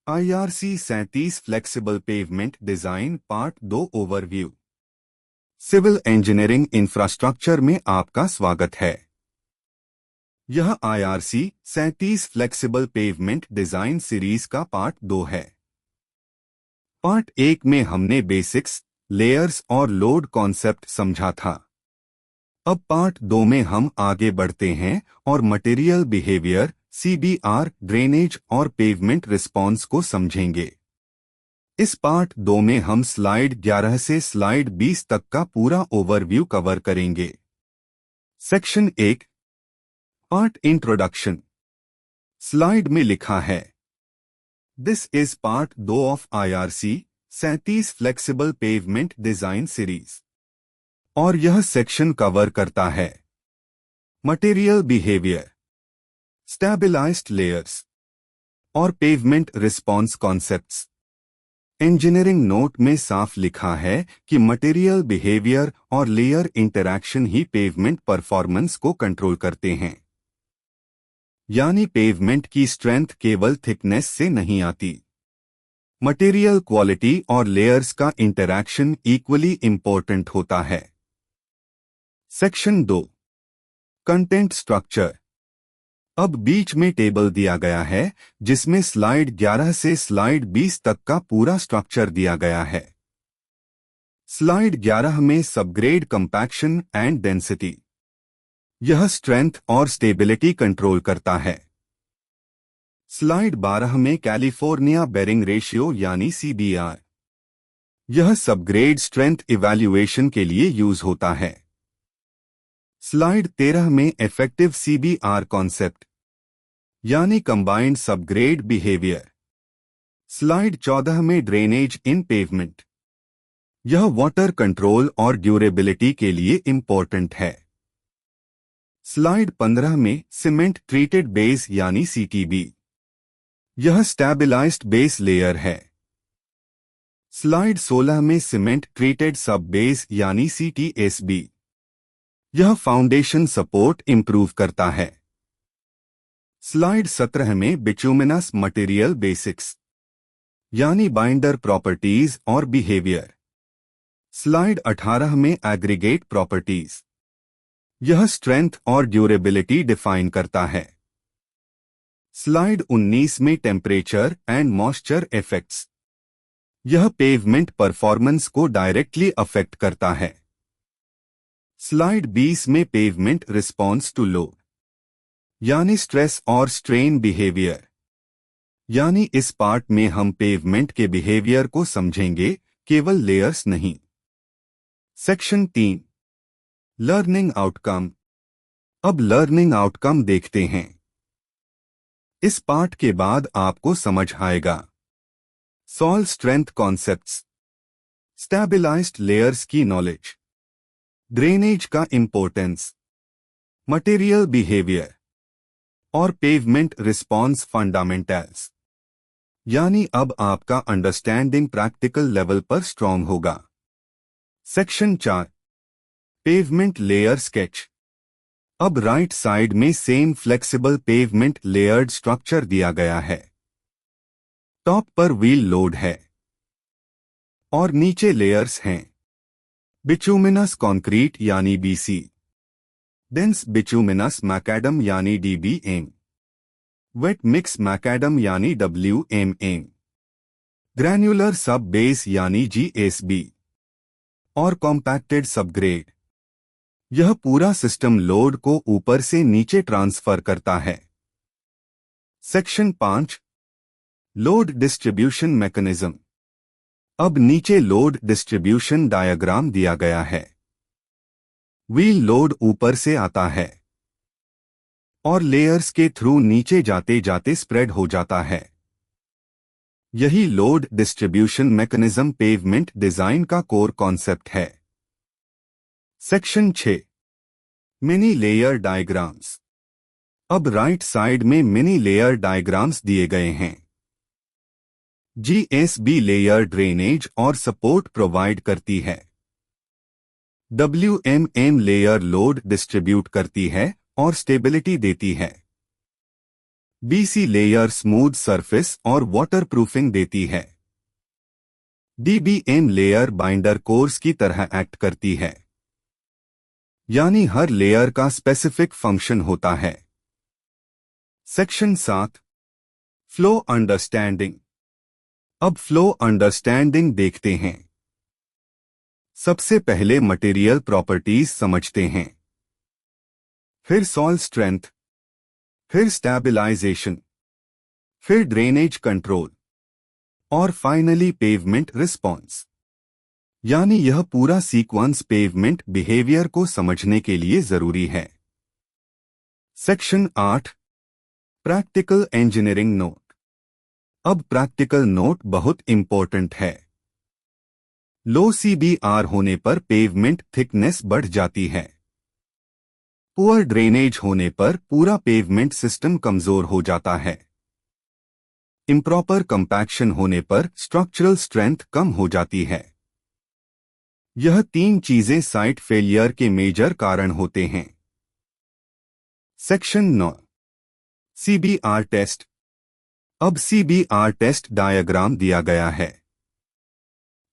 IRC 37 flexible pavement design part 2 overview. Civil engineering infrastructure में आपका स्वागत है। यह IRC 37 flexible pavement design series का पार्ट 2 है। पार्ट 1 में हमने बेसिक्स, लेयर्स और लोड कॉन्सेप्ट समझा था। अब पार्ट 2 में हम आगे बढ़ते हैं और मटेरियल बिहेवियर, CBR, ड्रेनेज और पेवमेंट रिस्पॉन्स को समझेंगे। इस पार्ट 2 में हम स्लाइड 11 से स्लाइड 20 तक का पूरा ओवरव्यू कवर करेंगे। Section 1, part introduction. स्लाइड में लिखा है, this is part 2 of IRC 37 flexible pavement design series. और यह सेक्शन कवर करता है मटेरियल बिहेवियर, स्टेबलाइज्ड लेयर्स और pavement response concepts. Engineering note में साफ लिखा है कि मटेरियल बिहेवियर और लेयर इंटरैक्शन ही पेवमेंट परफॉर्मेंस को कंट्रोल करते हैं। यानी पेवमेंट की स्ट्रेंथ केवल थिकनेस से नहीं आती। मटेरियल क्वालिटी और लेयर्स का इंटरैक्शन इक्वली इंपॉर्टेंट होता है। Section 2, content structure. अब बीच में टेबल दिया गया है जिसमें स्लाइड 11 से स्लाइड 20 तक का पूरा स्ट्रक्चर दिया गया है। स्लाइड 11 में सबग्रेड कंपैक्शन एंड डेंसिटी, यह स्ट्रेंथ और स्टेबिलिटी कंट्रोल करता है। स्लाइड 12 में कैलिफोर्निया बेरिंग रेशियो यानी CBR, यह सबग्रेड स्ट्रेंथ इवैल्यूएशन के लिए यूज होता है। स्लाइड 13 में इफेक्टिव CBR कॉन्सेप्ट यानी कंबाइंड सबग्रेड बिहेवियर। स्लाइड 14 में ड्रेनेज इन पेवमेंट, यह वाटर कंट्रोल और ड्यूरेबिलिटी के लिए इंपॉर्टेंट है। स्लाइड 15 में सीमेंट ट्रीटेड बेस यानी CTB, यह स्टेबलाइज्ड बेस लेयर है। स्लाइड 16 में सीमेंट ट्रीटेड सब बेस यानी CTSB, यह फाउंडेशन सपोर्ट इंप्रूव करता है। स्लाइड 17 में बिटुमिनस मटेरियल बेसिक्स यानी बाइंडर प्रॉपर्टीज और बिहेवियर। स्लाइड 18 में एग्रीगेट प्रॉपर्टीज, यह स्ट्रेंथ और ड्यूरेबिलिटी डिफाइन करता है। स्लाइड 19 में टेम्परेचर एंड मॉइस्चर इफेक्ट्स, यह पेवमेंट परफॉर्मेंस को डायरेक्टली अफेक्ट करता है। स्लाइड 20 में पेवमेंट रिस्पॉन्स टू लोड यानी स्ट्रेस और स्ट्रेन बिहेवियर। यानी इस पार्ट में हम पेवमेंट के बिहेवियर को समझेंगे, केवल लेयर्स नहीं। Section 3, learning outcome. अब लर्निंग आउटकम देखते हैं। इस पार्ट के बाद आपको समझ आएगा soil strength concepts, stabilized layers की नॉलेज, ड्रेनेज का इंपॉर्टेंस, मटेरियल बिहेवियर और पेवमेंट रिस्पॉन्स फंडामेंटल्स। यानी अब आपका अंडरस्टैंडिंग प्रैक्टिकल लेवल पर स्ट्रॉन्ग होगा। Section 4, pavement layer sketch. अब राइट साइड में same flexible pavement layered structure दिया गया है। टॉप पर व्हील लोड है और नीचे लेयर्स हैं। बिटुमिनस कंक्रीट यानी BC, डेंस बिटुमिनस मैकाडम यानी DBM, वेट मिक्स मैकाडम यानी WMM, ग्रैन्युलर सब बेस यानी GSB और कॉम्पैक्टेड सबग्रेड। यह पूरा सिस्टम लोड को ऊपर से नीचे ट्रांसफर करता है। Section 5, load distribution mechanism. अब नीचे लोड डिस्ट्रीब्यूशन डायग्राम दिया गया है। व्हील लोड ऊपर से आता है और लेयर्स के थ्रू नीचे जाते जाते स्प्रेड हो जाता है। यही load distribution mechanism pavement design का कोर कॉन्सेप्ट है। Section 6, mini layer diagrams. अब राइट साइड में मिनी लेयर डायग्राम्स दिए गए हैं। GSB लेयर ड्रेनेज और सपोर्ट प्रोवाइड करती है। WMM लेयर लोड डिस्ट्रीब्यूट करती है और स्टेबिलिटी देती है। BC लेयर स्मूथ सरफेस और वाटरप्रूफिंग देती है। DBM लेयर बाइंडर कोर्स की तरह एक्ट करती है, यानी हर लेयर का स्पेसिफिक फंक्शन होता है। Section 7, flow understanding. अब फ्लो अंडरस्टैंडिंग देखते हैं। सबसे पहले मटेरियल प्रॉपर्टीज समझते हैं, फिर सॉइल स्ट्रेंथ, फिर स्टैबिलाइजेशन, फिर ड्रेनेज कंट्रोल और फाइनली पेवमेंट रिस्पॉन्स। यानी यह पूरा सीक्वेंस पेवमेंट बिहेवियर को समझने के लिए जरूरी है। Section 8, practical engineering note. अब प्रैक्टिकल नोट बहुत इंपॉर्टेंट है। लो CBR होने पर पेवमेंट थिकनेस बढ़ जाती है। पुअर ड्रेनेज होने पर पूरा पेवमेंट सिस्टम कमजोर हो जाता है। इम्प्रॉपर कंपैक्शन होने पर स्ट्रक्चरल स्ट्रेंथ कम हो जाती है। यह 3 चीजें साइट फेलियर के मेजर कारण होते हैं। Section 9, CBR test. अब CBR टेस्ट डायग्राम दिया गया है।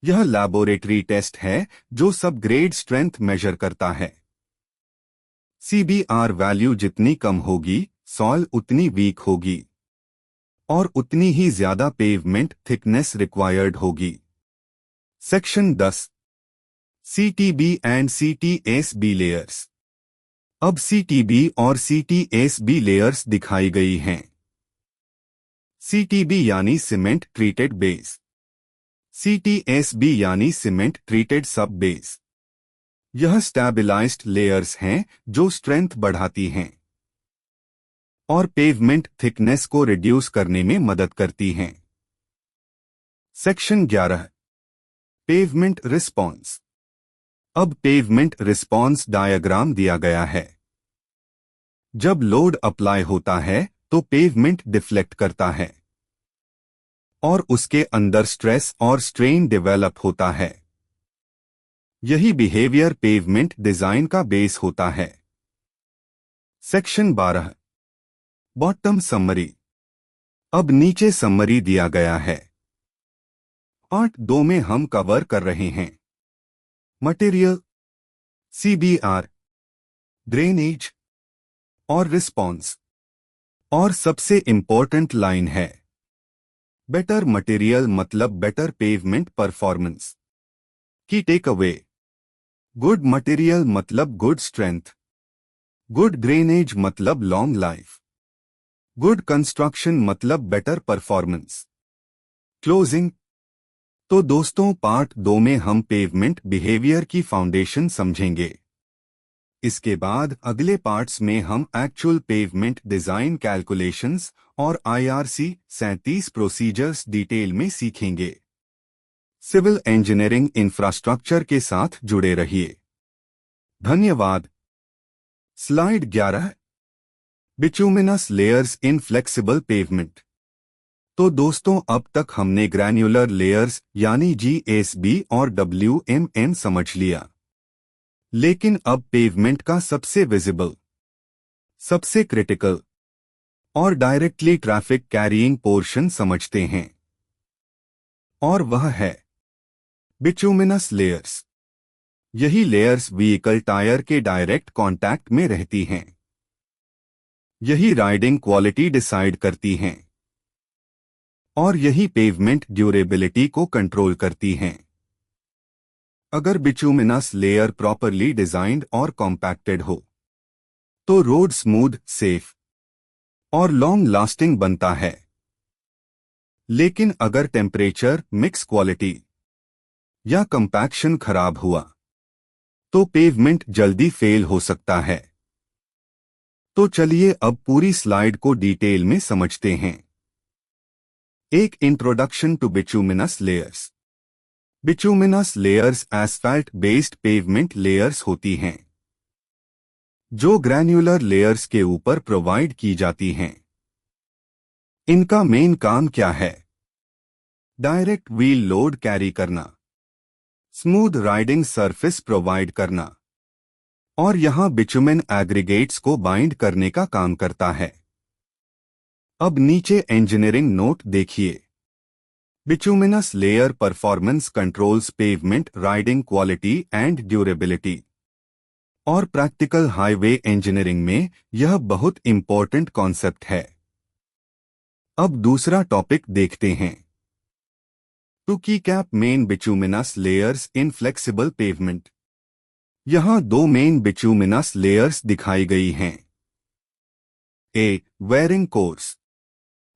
यह लैबोरेटरी टेस्ट है जो सब ग्रेड स्ट्रेंथ मेजर करता है। CBR वैल्यू जितनी कम होगी, सॉइल उतनी वीक होगी और उतनी ही ज्यादा पेवमेंट थिकनेस रिक्वायर्ड होगी। Section 10, CTB and CTSB layers. अब CTB और CTSB लेयर्स दिखाई गई हैं। CTB यानी सीमेंट ट्रीटेड बेस, CTSB यानी सीमेंट ट्रीटेड सब बेस। यह स्टैबिलाइज्ड लेयर्स हैं जो स्ट्रेंथ बढ़ाती हैं और पेवमेंट थिकनेस को रिड्यूस करने में मदद करती हैं। Section 11, pavement response. अब पेवमेंट रिस्पॉन्स डायग्राम दिया गया है। जब लोड अप्लाई होता है तो पेवमेंट डिफ्लेक्ट करता है और उसके अंदर स्ट्रेस और स्ट्रेन डेवलप होता है। यही बिहेवियर पेवमेंट डिजाइन का बेस होता है। Section 12, bottom summary. अब नीचे समरी दिया गया है। पार्ट 2 में हम कवर कर रहे हैं मटेरियल, CBR, ड्रेनेज और रिस्पॉन्स। और सबसे इंपॉर्टेंट लाइन है, बेटर मटेरियल मतलब बेटर पेवमेंट परफॉर्मेंस। की टेक अवे, गुड मटेरियल मतलब गुड स्ट्रेंथ, गुड ड्रेनेज मतलब लॉन्ग लाइफ, गुड कंस्ट्रक्शन मतलब बेटर परफॉर्मेंस। क्लोजिंग। तो दोस्तों, पार्ट 2 में हम पेवमेंट बिहेवियर की फाउंडेशन समझेंगे। इसके बाद अगले पार्ट्स में हम एक्चुअल पेवमेंट डिजाइन कैलकुलेशंस और IRC 37 प्रोसीजर्स डिटेल में सीखेंगे। सिविल इंजीनियरिंग इंफ्रास्ट्रक्चर के साथ जुड़े रहिए। धन्यवाद। Slide 11, bituminous layers in flexible pavement. तो दोस्तों, अब तक हमने ग्रैन्युलर लेयर्स यानी GSB और WMN समझ लिया। लेकिन अब पेवमेंट का सबसे विजिबल, सबसे क्रिटिकल और डायरेक्टली ट्रैफिक कैरिंग पोर्शन समझते हैं, और वह है बिटुमिनस लेयर्स। यही लेयर्स व्हीकल टायर के डायरेक्ट कांटेक्ट में रहती हैं। यही राइडिंग क्वालिटी डिसाइड करती हैं और यही पेवमेंट ड्यूरेबिलिटी को कंट्रोल करती हैं। अगर बिटुमिनस लेयर प्रॉपरली डिजाइंड और कॉम्पैक्टेड हो तो रोड स्मूथ, सेफ और लॉन्ग लास्टिंग बनता है। लेकिन अगर टेम्परेचर, मिक्स क्वालिटी या कंपैक्शन खराब हुआ तो पेवमेंट जल्दी फेल हो सकता है। तो चलिए अब पूरी स्लाइड को डिटेल में समझते हैं। एक introduction to bituminous layers. Bituminous layers asphalt based pavement layers होती हैं जो ग्रैन्युलर लेयर्स के ऊपर प्रोवाइड की जाती हैं। इनका मेन काम क्या है? डायरेक्ट व्हील लोड कैरी करना, स्मूथ राइडिंग सरफेस प्रोवाइड करना और यहां बिटुमेन एग्रीगेट्स को बाइंड करने का काम करता है। अब नीचे इंजीनियरिंग नोट देखिए। Bituminous layer performance controls pavement riding quality and durability. और प्रैक्टिकल हाईवे इंजीनियरिंग में यह बहुत इंपॉर्टेंट कॉन्सेप्ट है। अब दूसरा टॉपिक देखते हैं। टू की cap main bituminous layers in flexible pavement. यहां दो मेन बिटुमिनस लेयर्स दिखाई गई हैं। A wearing course,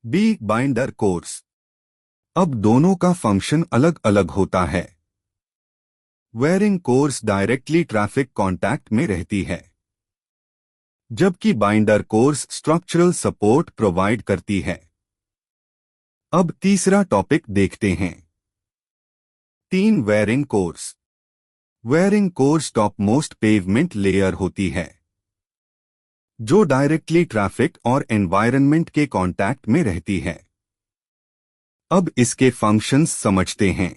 B binder course. अब दोनों का फंक्शन अलग अलग होता है। Wearing course directly traffic contact में रहती है, जबकि binder course structural support provide करती है। अब तीसरा टॉपिक देखते हैं। तीन wearing course. Wearing course top most pavement layer होती है, जो डायरेक्टली ट्रैफिक और एनवायरनमेंट के कांटेक्ट में रहती है। अब इसके फंक्शंस समझते हैं।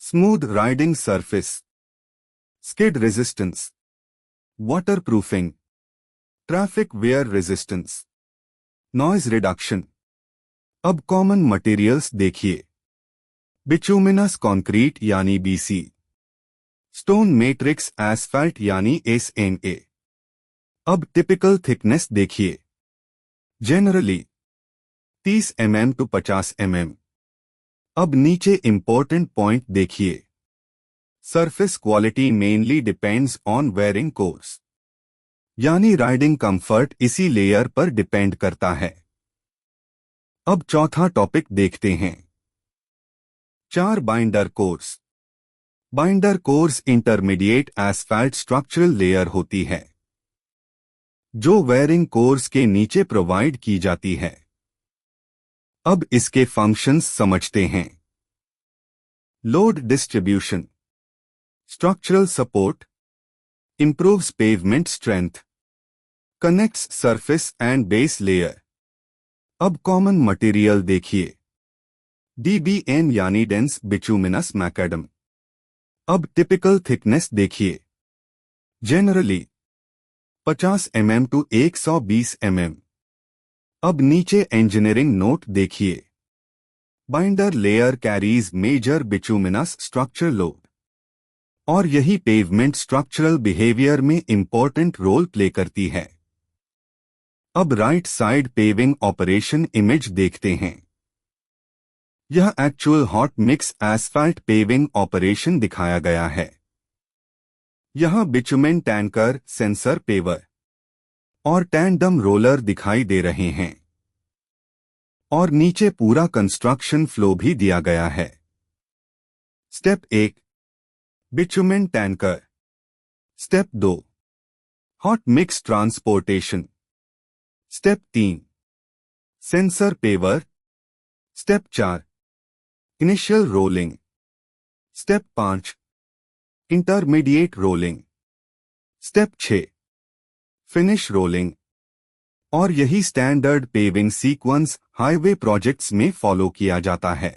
Smooth riding surface, skid resistance, waterproofing, traffic wear resistance, noise reduction. अब कॉमन मटेरियल्स देखिए। बिटुमिनस कंक्रीट यानी बीसी, स्टोन मैट्रिक्स एस्फाल्ट यानी एसएनए। अब टिपिकल थिकनेस देखिए। Generally 30 mm to 50 mm। अब नीचे इंपॉर्टेंट पॉइंट देखिए। Surface quality mainly depends on wearing course, यानी राइडिंग कंफर्ट इसी लेयर पर डिपेंड करता है। अब चौथा टॉपिक देखते हैं। 4 binder course. Binder course intermediate asphalt structural layer होती है, जो वेयरिंग कोर्स के नीचे प्रोवाइड की जाती है। अब इसके फंक्शंस समझते हैं। Load distribution, structural support, improves pavement strength, connects surface and base layer. अब कॉमन मटेरियल देखिए। डीबीएम यानी डेंस बिटुमिनस मैकाडम। अब टिपिकल थिकनेस देखिए। Generally 50 mm to 120 mm। अब नीचे इंजीनियरिंग नोट देखिए। Binder layer carries major bituminous structure load, और यही पेवमेंट स्ट्रक्चरल बिहेवियर में इंपॉर्टेंट रोल प्ले करती है। अब right side paving operation image देखते हैं। यह actual hot mix asphalt paving operation दिखाया गया है। यहां बिटुमेन टैंकर, सेंसर पेवर और टैंडम रोलर दिखाई दे रहे हैं, और नीचे पूरा कंस्ट्रक्शन फ्लो भी दिया गया है। Step 1 bitumen tanker. Step 2 hot mix transportation. Step 3 sensor paver. Step 4 initial rolling. Step 5 intermediate rolling. Step 6 finish rolling. और यही standard paving sequence highway projects में फॉलो किया जाता है।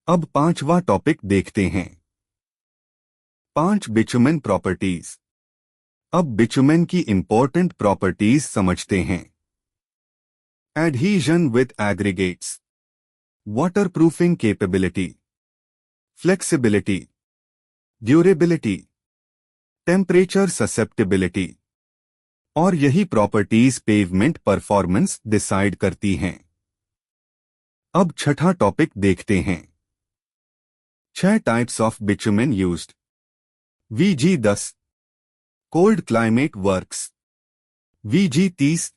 अब पांचवा टॉपिक देखते हैं। 5 बिटुमेन प्रॉपर्टीज। अब बिटुमेन की इंपॉर्टेंट प्रॉपर्टीज समझते हैं। Adhesion with aggregates, waterproofing capability, flexibility, durability, temperature susceptibility. और यही प्रॉपर्टीज पेवमेंट परफॉर्मेंस डिसाइड करती हैं। अब छठा टॉपिक देखते हैं। 6 types of bitumen used. VG10 cold climate works, VG30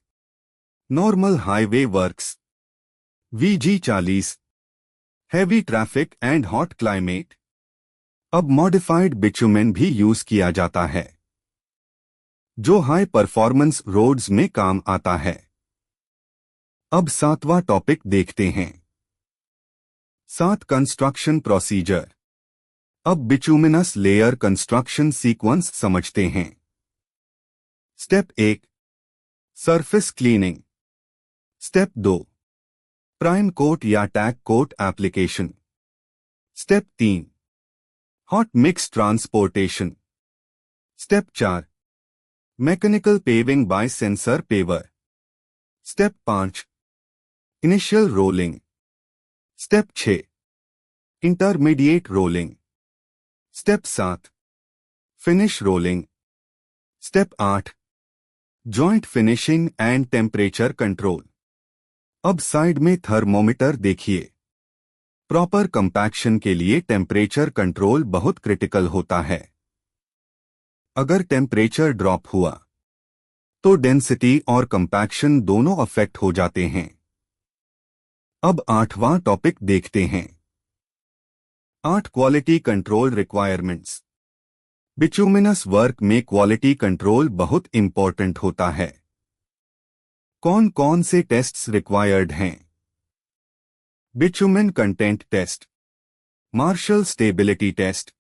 normal highway works, VG40 heavy traffic and hot climate. अब modified bitumen भी यूज किया जाता है, जो हाई परफॉर्मेंस रोड्स में काम आता है। अब 7वां टॉपिक देखते हैं। 7 कंस्ट्रक्शन प्रोसीजर। अब बिटुमिनस लेयर कंस्ट्रक्शन सीक्वेंस समझते हैं। Step 1 surface cleaning. Step 2 prime coat या tack coat application. Step 3 hot mix transportation. Step 4 mechanical paving by sensor paver. Step 5 initial rolling. Step 6 intermediate rolling. Step 7 finish rolling. Step 8 joint finishing and temperature control. अब side में thermometer देखिए। Proper compaction के लिए temperature control बहुत critical होता है। अगर temperature drop हुआ तो डेंसिटी और कंपैक्शन दोनों अफेक्ट हो जाते हैं। अब 8वां टॉपिक देखते हैं। 8 quality control requirements. Bituminous work में क्वालिटी कंट्रोल बहुत इंपॉर्टेंट होता है। कौन कौन से टेस्ट्स रिक्वायर्ड हैं? Bitumen content test, Marshall stability test,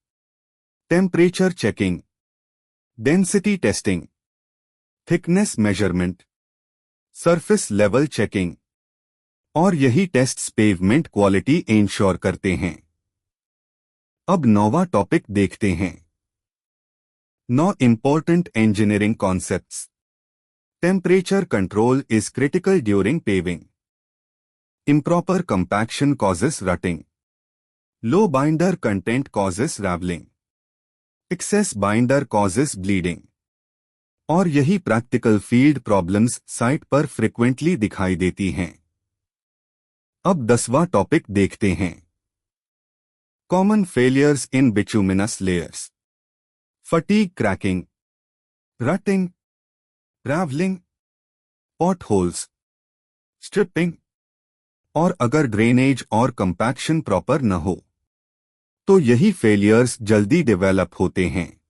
temperature checking, density testing, thickness measurement, surface level checking, और यही टेस्ट्स पेवमेंट क्वालिटी इंश्योर करते हैं। अब 9वां टॉपिक देखते हैं। 9 important engineering concepts. Temperature control is critical during paving. Improper compaction causes rutting. Low binder content causes raveling. Excess binder causes bleeding. और यही प्रैक्टिकल फील्ड प्रॉब्लम्स साइट पर frequently दिखाई देती हैं। अब 10वां टॉपिक देखते हैं। Common failures in bituminous layers. Fatigue cracking, rutting, raveling, potholes, stripping, और अगर ड्रेनेज और कंपैक्शन प्रॉपर न हो तो यही फेलियर्स जल्दी डेवलप होते हैं।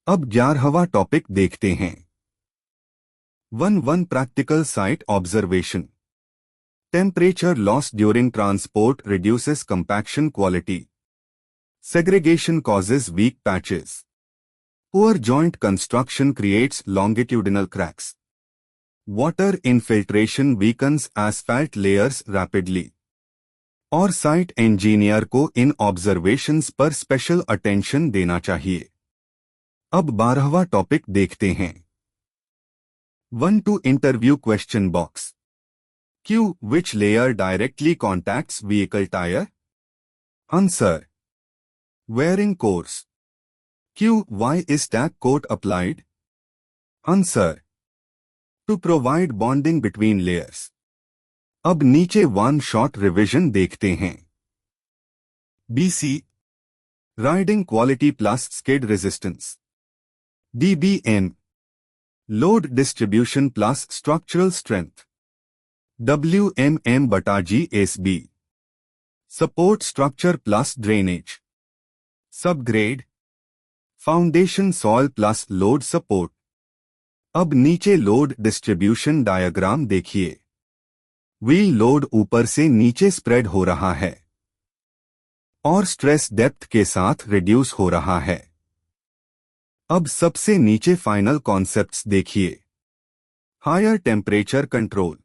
अब 11वां टॉपिक देखते हैं। 1 practical site observation. Temperature loss during transport reduces compaction quality. Segregation causes weak patches. Poor joint construction creates longitudinal cracks. Water infiltration weakens asphalt layers rapidly. और साइट इंजीनियर को इन ऑब्जर्वेशंस पर स्पेशल अटेंशन देना चाहिए। अब 12वां topic देखते हैं। 1 to interview question box. Q. Which layer directly contacts vehicle tire? Answer. Wearing course. Q. Why is tack coat applied? Answer. To provide bonding between layers. अब नीचे 1 शॉर्ट रिवीजन देखते हैं। BC riding quality plus skid resistance. DBM load distribution plus structural strength. WMM/GSB support structure plus drainage. Subgrade foundation soil plus load support. अब नीचे load distribution diagram देखिए। Wheel load ऊपर से नीचे स्प्रेड हो रहा है और स्ट्रेस डेप्थ के साथ रिड्यूस हो रहा है। अब सबसे नीचे फाइनल कॉन्सेप्ट्स देखिए। Higher temperature control,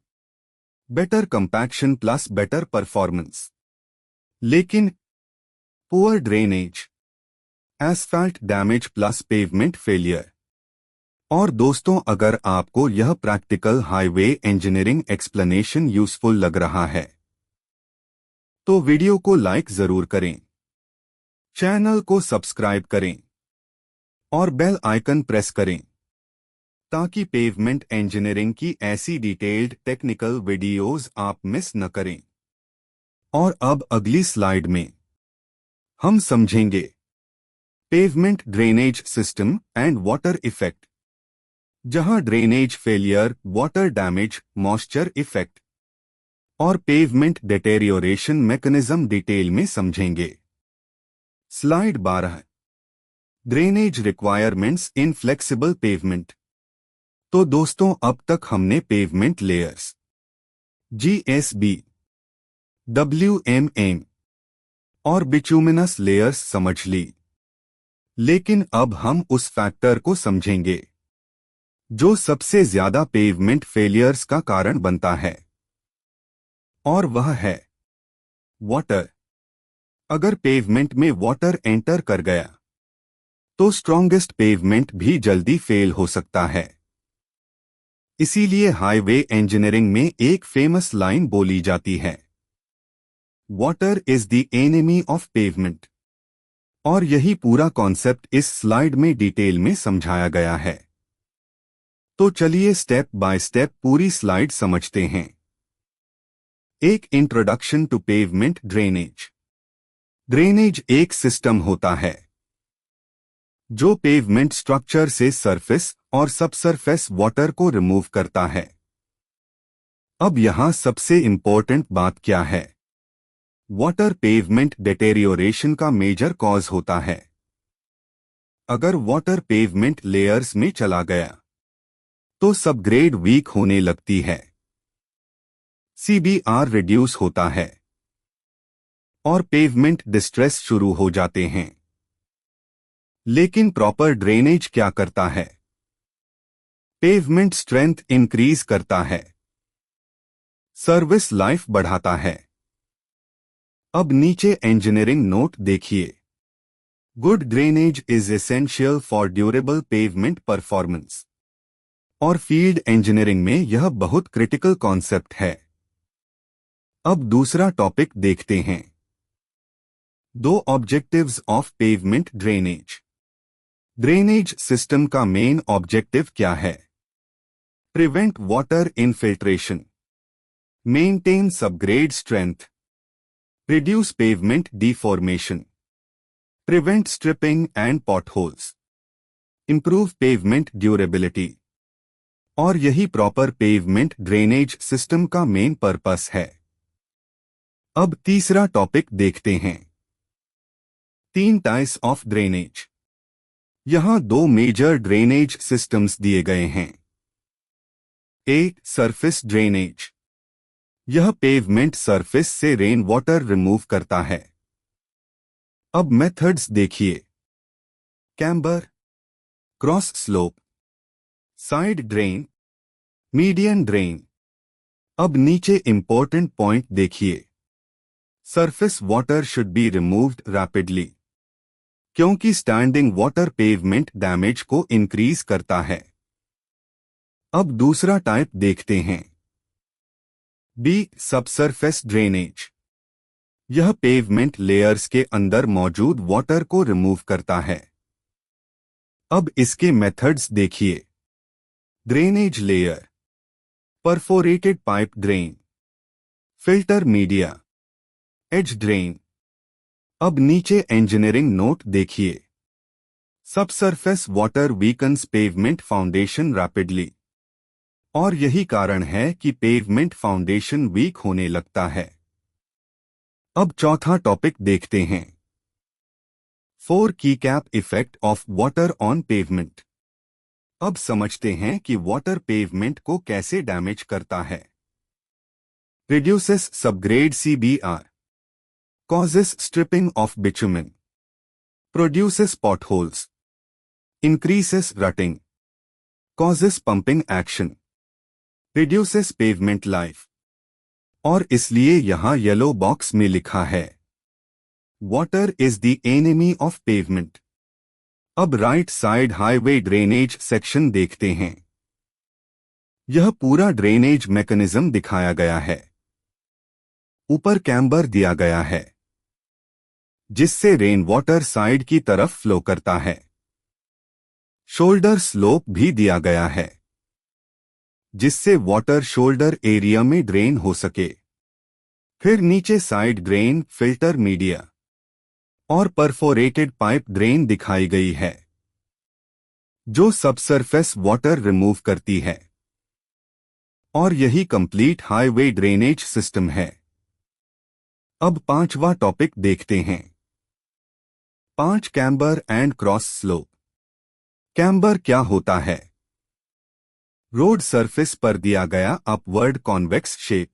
better compaction plus better performance, लेकिन poor drainage, asphalt damage plus pavement failure. और दोस्तों, अगर आपको यह practical highway engineering explanation useful लग रहा है तो वीडियो को लाइक जरूर करें, चैनल को सब्सक्राइब करें और बेल आइकन प्रेस करें ताकि पेवमेंट इंजीनियरिंग की ऐसी डिटेल्ड टेक्निकल वीडियोस आप मिस न करें। और अब अगली स्लाइड में हम समझेंगे pavement drainage system and water effect, जहां drainage failure, water damage, moisture effect और पेवमेंट डिटेरियोरेशन मैकेनिज्म डिटेल में समझेंगे। Slide 12 drainage requirements in flexible pavement. तो दोस्तों, अब तक हमने पेवमेंट लेयर्स GSB, WMM और बिटुमिनस लेयर्स समझ ली, लेकिन अब हम उस फैक्टर को समझेंगे जो सबसे ज्यादा पेवमेंट फेलियर्स का कारण बनता है, और वह है वाटर। अगर पेवमेंट में वाटर एंटर कर गया तो स्ट्रॉन्गेस्ट पेवमेंट भी जल्दी फेल हो सकता है। इसीलिए हाईवे इंजीनियरिंग में एक फेमस लाइन बोली जाती है, water is the enemy of pavement. और यही पूरा कॉन्सेप्ट इस स्लाइड में डिटेल में समझाया गया है। तो चलिए स्टेप बाय स्टेप पूरी स्लाइड समझते हैं। एक introduction to pavement drainage. Drainage एक सिस्टम होता है जो पेवमेंट स्ट्रक्चर से सरफेस और सबसरफेस वाटर को रिमूव करता है। अब यहां सबसे इंपॉर्टेंट बात क्या है? वाटर पेवमेंट डिटेरियोरेशन का मेजर कॉज होता है। अगर वाटर पेवमेंट लेयर्स में चला गया तो सबग्रेड वीक होने लगती है, सीबीआर रिड्यूस होता है और पेवमेंट डिस्ट्रेस शुरू हो जाते हैं। लेकिन प्रॉपर ड्रेनेज क्या करता है? पेवमेंट स्ट्रेंथ इंक्रीज करता है, सर्विस लाइफ बढ़ाता है। अब नीचे इंजीनियरिंग नोट देखिए। Good drainage is essential for durable pavement performance. और फील्ड इंजीनियरिंग में यह बहुत क्रिटिकल कॉन्सेप्ट है। अब दूसरा टॉपिक देखते हैं, दो objectives of pavement drainage. Drainage system का मेन ऑब्जेक्टिव क्या है? Prevent water infiltration, maintain subgrade strength, reduce pavement deformation, prevent stripping and potholes, improve pavement durability। और यही प्रॉपर पेवमेंट ड्रेनेज सिस्टम का मेन पर्पस है। अब तीसरा टॉपिक देखते हैं, 3 टाइप्स ऑफ ड्रेनेज। यहां 2 मेजर ड्रेनेज सिस्टम्स दिए गए हैं। एक सरफेस ड्रेनेज, यह पेवमेंट सरफेस से रेन वाटर रिमूव करता है। अब मेथड्स देखिए, camber, cross slope, side drain, median drain. अब नीचे इंपॉर्टेंट पॉइंट देखिए, surface water should be removed rapidly, क्योंकि स्टैंडिंग वाटर पेवमेंट डैमेज को इंक्रीज करता है। अब दूसरा टाइप देखते हैं, बी सबसरफेस ड्रेनेज। यह पेवमेंट लेयर्स के अंदर मौजूद वाटर को रिमूव करता है। अब इसके मेथड्स देखिए, drainage layer, perforated pipe drain, filter media, edge drain. अब नीचे इंजीनियरिंग नोट देखिए, subsurface water weakens pavement foundation rapidly. और यही कारण है कि पेवमेंट फाउंडेशन वीक होने लगता है। अब चौथा टॉपिक देखते हैं, 4 की cap effect of water on pavement. अब समझते हैं कि वाटर पेवमेंट को कैसे डैमेज करता है। Reduces subgrade CBR, causes stripping of bitumen, produces potholes, increases rutting, causes pumping action, reduces pavement life. और इसलिए यहां येलो बॉक्स में लिखा है, water is the enemy of pavement. अब right side highway drainage section देखते हैं। यह पूरा ड्रेनेज मैकेनिज्म दिखाया गया है। ऊपर कैम्बर दिया गया है जिससे रेन वाटर साइड की तरफ फ्लो करता है। शोल्डर स्लोप भी दिया गया है जिससे वाटर शोल्डर एरिया में ड्रेन हो सके। फिर नीचे साइड ड्रेन, फिल्टर मीडिया और परफोरेटेड पाइप ड्रेन दिखाई गई है जो सबसरफेस वाटर रिमूव करती है। और यही कंप्लीट हाईवे ड्रेनेज सिस्टम है। अब पांचवा टॉपिक देखते हैं, 5 camber and cross slope. Camber क्या होता है? रोड सरफेस पर दिया गया अपवर्ड कॉन्वेक्स शेप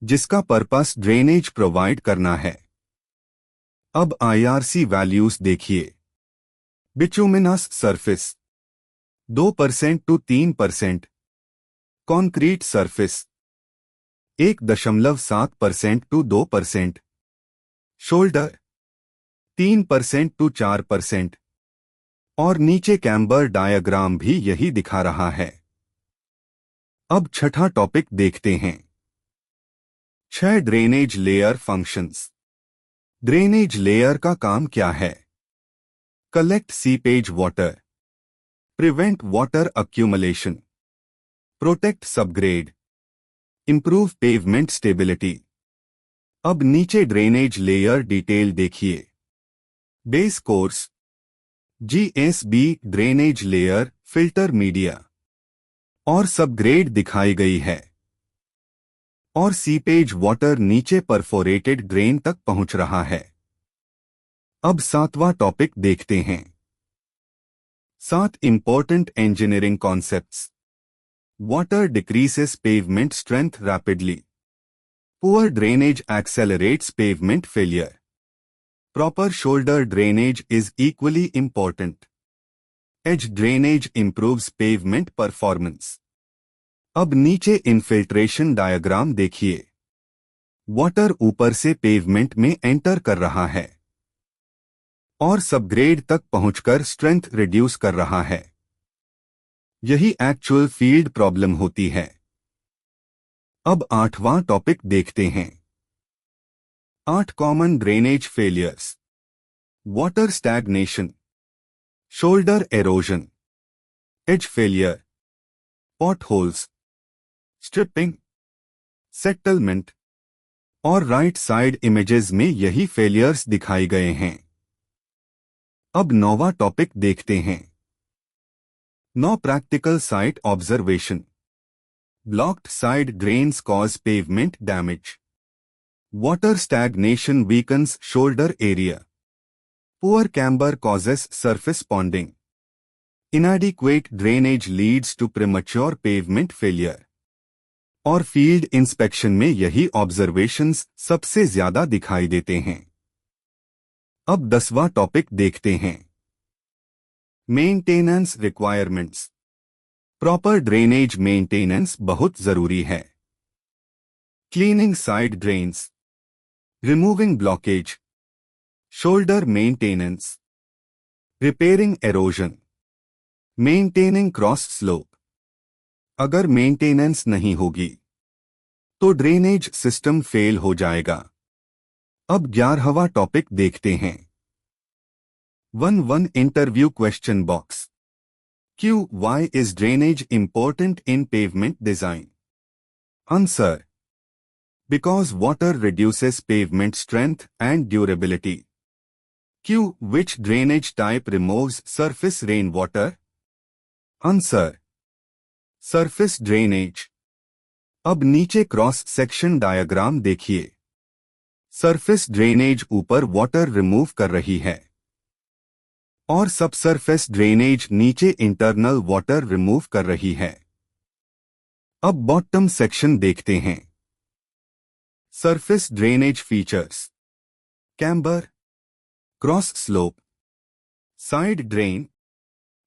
जिसका पर्पस ड्रेनेज प्रोवाइड करना है। अब आईआरसी वैल्यूज देखिए, bituminous surface 2% to 3%, concrete surface 1.7% to 2%, shoulder 3% to 4%। और नीचे कैम्बर डायग्राम भी यही दिखा रहा है। अब छठा टॉपिक देखते हैं। 6 drainage layer functions. Drainage layer का काम क्या है? Collect seepage water, prevent water accumulation, protect subgrade, improve pavement stability. अब नीचे ड्रेनेज लेयर डिटेल देखिए। Base course, GSB drainage layer, filter media और सबग्रेड दिखाई गई है। और सीपेज वाटर नीचे परफोरेटेड ड्रेन तक पहुंच रहा है। अब 7वां टॉपिक देखते हैं। 7 important engineering concepts. Water decreases pavement strength rapidly. Poor drainage accelerates pavement failure. Proper shoulder drainage is equally important. Edge drainage improves pavement performance. अब नीचे इनफिल्ट्रेशन डायग्राम देखिए। वाटर ऊपर से पेवमेंट में एंटर कर रहा है और सबग्रेड तक पहुंचकर स्ट्रेंथ रिड्यूस कर रहा है। यही एक्चुअल फील्ड प्रॉब्लम होती है। अब 8वां टॉपिक देखते हैं। 8 common drainage failures. Water stagnation, shoulder erosion, edge failure, potholes, stripping, settlement और राइट साइड इमेजेस में यही फेलियर्स दिखाई गए हैं। अब 9वां टॉपिक देखते हैं। 9 practical site observation. Blocked side drains cause pavement damage. Water stagnation weakens shoulder area. Poor camber causes surface ponding. Inadequate drainage leads to premature pavement failure. और फील्ड इंस्पेक्शन में यही ऑब्जर्वेशंस सबसे ज्यादा दिखाई देते हैं। अब 10वां टॉपिक देखते हैं। Maintenance requirements. Proper drainage maintenance बहुत जरूरी है। Cleaning side drains, removing blockage, shoulder maintenance, repairing halogen, maintaining cross slope. अगर मेंटेनेंस नहीं होगी तो ड्रेनेज सिस्टम फेल हो जाएगा। अब 11वां टॉपिक देखते हैं। 1 interview question box. Q why is drainage important in pavement design? Answer, because water reduces pavement strength and durability. Q which drainage type removes surface rain water? Answer, surface drainage. अब नीचे cross section diagram देखिए। Surface drainage ऊपर water remove कर रही है और subsurface drainage नीचे internal water remove कर रही है। अब बॉटम सेक्शन देखते हैं। Surface drainage features. Camber, cross slope, side drain,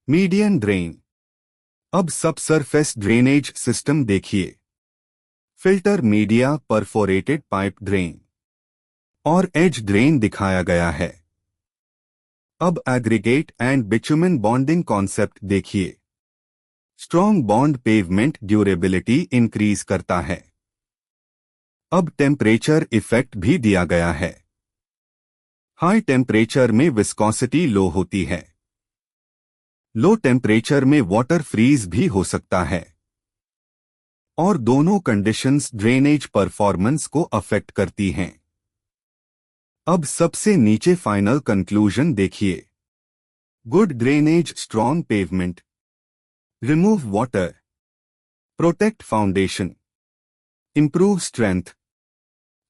median drain. अब सबसरफेस ड्रेनेज सिस्टम देखिए। Filter media, perforated pipe drain और एज ड्रेन दिखाया गया है। अब aggregate and bitumen bonding concept देखिए। Strong bond pavement durability increase करता है। अब टेम्परेचर इफेक्ट भी दिया गया है। हाई टेम्परेचर में विस्कोसिटी लो होती है। लो टेम्परेचर में वाटर फ्रीज भी हो सकता है और दोनों कंडीशंस ड्रेनेज परफॉर्मेंस को अफेक्ट करती हैं। अब सबसे नीचे फाइनल कंक्लूजन देखिए। Good drainage, strong pavement, remove water, protect foundation, improve strength,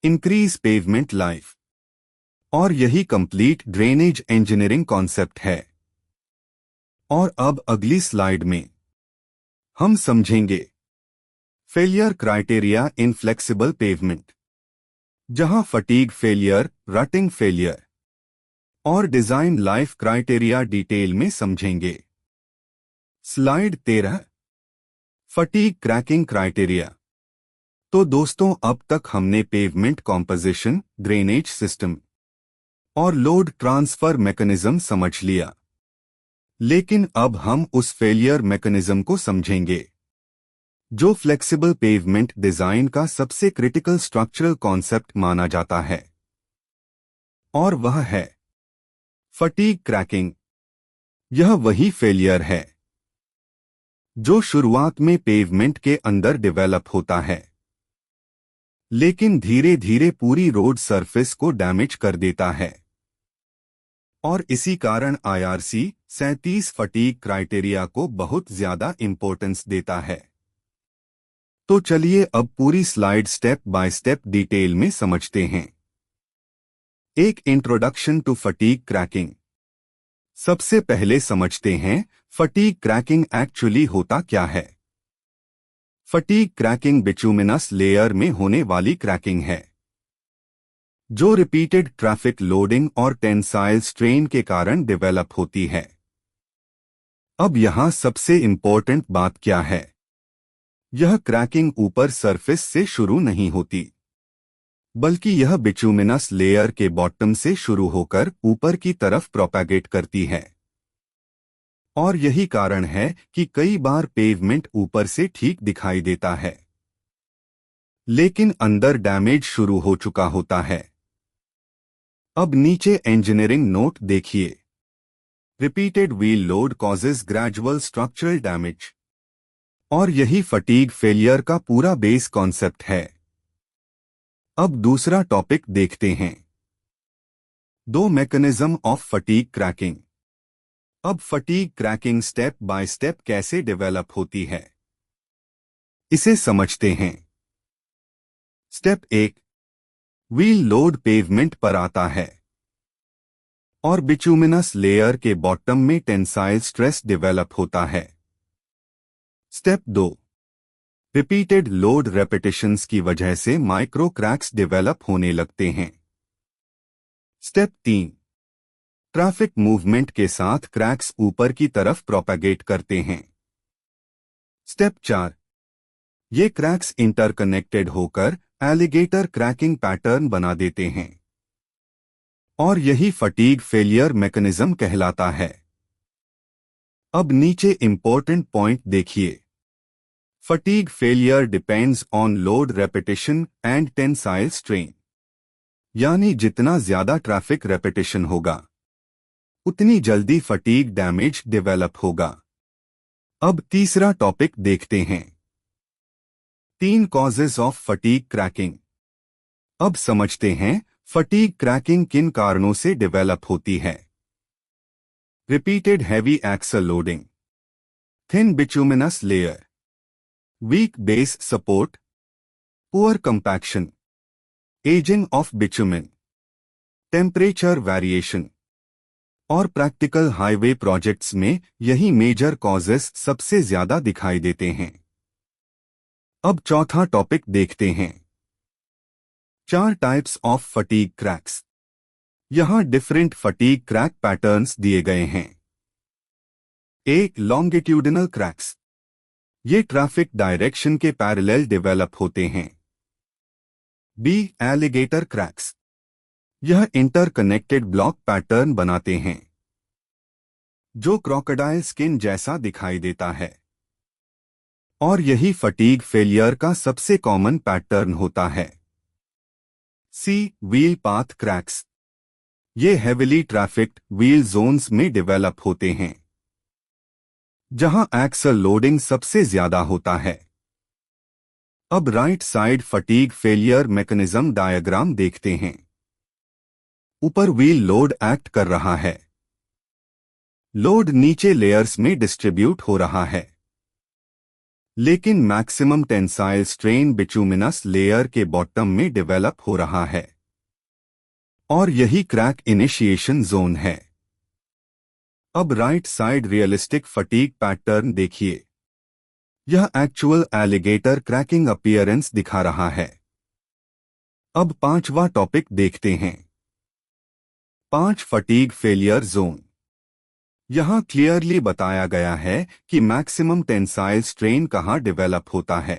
increase pavement life. और यही कंप्लीट ड्रेनेज इंजीनियरिंग कॉन्सेप्ट है। और अब अगली स्लाइड में हम समझेंगे failure criteria in flexible pavement, जहां फटीग फेलियर, रटिंग फेलियर और डिजाइन लाइफ क्राइटेरिया डिटेल में समझेंगे। Slide 13, fatigue cracking criteria. तो दोस्तों, अब तक हमने पेवमेंट कॉम्पोजिशन, ड्रेनेज सिस्टम और लोड ट्रांसफर मैकेनिज्म समझ लिया। लेकिन अब हम उस फेलियर मैकेनिज्म को समझेंगे जो फ्लेक्सिबल पेवमेंट डिजाइन का सबसे क्रिटिकल स्ट्रक्चरल कॉन्सेप्ट माना जाता है, और वह है फटीग क्रैकिंग। यह वही फेलियर है जो शुरुआत में पेवमेंट के अंदर डेवलप होता है, लेकिन धीरे धीरे पूरी रोड सरफेस को डैमेज कर देता है, और इसी कारण IRC 37 फटीग क्राइटेरिया को बहुत ज्यादा इंपॉर्टेंस देता है। तो चलिए अब पूरी slide step by step detail में समझते हैं। एक इंट्रोडक्शन टू फटीग क्रैकिंग। सबसे पहले समझते हैं फटीग क्रैकिंग एक्चुअली होता क्या है। फटीग क्रैकिंग बिटुमिनस लेयर में होने वाली क्रैकिंग है, जो रिपीटेड ट्रैफिक लोडिंग और टेंसाइल स्ट्रेन के कारण डेवलप होती है। अब यहां सबसे इंपॉर्टेंट बात क्या है, यह क्रैकिंग ऊपर सरफेस से शुरू नहीं होती, बल्कि यह बिटुमिनस लेयर के बॉटम से शुरू होकर ऊपर की तरफ प्रोपैगेट करती है। और यही कारण है कि कई बार पेवमेंट ऊपर से ठीक दिखाई देता है, लेकिन अंदर डैमेज शुरू हो चुका होता है। अब नीचे इंजीनियरिंग नोट देखिए। Repeated wheel load causes gradual structural damage. और यही फटीग फेलियर का पूरा बेस कॉन्सेप्ट है। अब दूसरा टॉपिक देखते हैं, दो मैकेनिज्म ऑफ फटीग क्रैकिंग। अब fatigue cracking step by step कैसे डेवलप होती है, इसे समझते हैं। स्टेप 1, व्हील लोड पेवमेंट पर आता है और बिटुमिनस लेयर के बॉटम में टेंसाइल स्ट्रेस डेवलप होता है। स्टेप 2, रिपीटेड लोड रेपिटेशंस की वजह से माइक्रो क्रैक्स डेवलप होने लगते हैं। स्टेप 3, ट्रैफिक मूवमेंट के साथ क्रैक्स ऊपर की तरफ प्रोपैगेट करते हैं। स्टेप 4, ये क्रैक्स इंटरकनेक्टेड होकर एलिगेटर क्रैकिंग पैटर्न बना देते हैं, और यही फटीग फेलियर मैकेनिज्म कहलाता है। अब नीचे इंपॉर्टेंट पॉइंट देखिए। Fatigue failure depends on load repetition and tensile strain, यानी जितना ज्यादा ट्रैफिक रेपिटेशन होगा, उतनी जल्दी फटीग डैमेज डेवलप होगा। अब तीसरा टॉपिक देखते हैं, 3 कॉजेज ऑफ फटीग क्रैकिंग। अब समझते हैं फटीग क्रैकिंग किन कारणों से डेवलप होती है। Repeated heavy axle loading, thin bituminous layer, weak base support, poor compaction, ageing of bitumen, temperature variation, और प्रैक्टिकल हाईवे प्रोजेक्ट्स में यही मेजर कॉजेस सबसे ज्यादा दिखाई देते हैं। अब चौथा टॉपिक देखते हैं, 4 टाइप्स ऑफ फटीग क्रैक्स। यहां डिफरेंट फटीग क्रैक पैटर्न्स दिए गए हैं। एक लॉन्गिट्यूडिनल क्रैक्स, ये ट्रैफिक डायरेक्शन के पैरेलल डेवलप होते हैं। बी, एलिगेटर क्रैक्स, यह इंटरकनेक्टेड ब्लॉक पैटर्न बनाते हैं जो क्रोकोडाइल स्किन जैसा दिखाई देता है, और यही फटीग फेलियर का सबसे कॉमन पैटर्न होता है। सी, व्हील पाथ क्रैक्स, ये हेविली ट्रैफिक्ड व्हील जोन्स में डेवलप होते हैं जहां एक्सल लोडिंग सबसे ज्यादा होता है। अब right side fatigue failure mechanism diagram देखते हैं। ऊपर व्हील लोड एक्ट कर रहा है, लोड नीचे लेयर्स में डिस्ट्रीब्यूट हो रहा है, लेकिन maximum tensile strain bituminous layer के बॉटम में डेवलप हो रहा है, और यही क्रैक इनिशिएशन जोन है। अब right side realistic fatigue pattern देखिए। यह एक्चुअल एलिगेटर क्रैकिंग अपीयरेंस दिखा रहा है। अब पांचवा टॉपिक देखते हैं, 5 फटीग फेलियर जोन। यहां क्लियरली बताया गया है कि मैक्सिमम टेंसाइल स्ट्रेन कहां डेवलप होता है,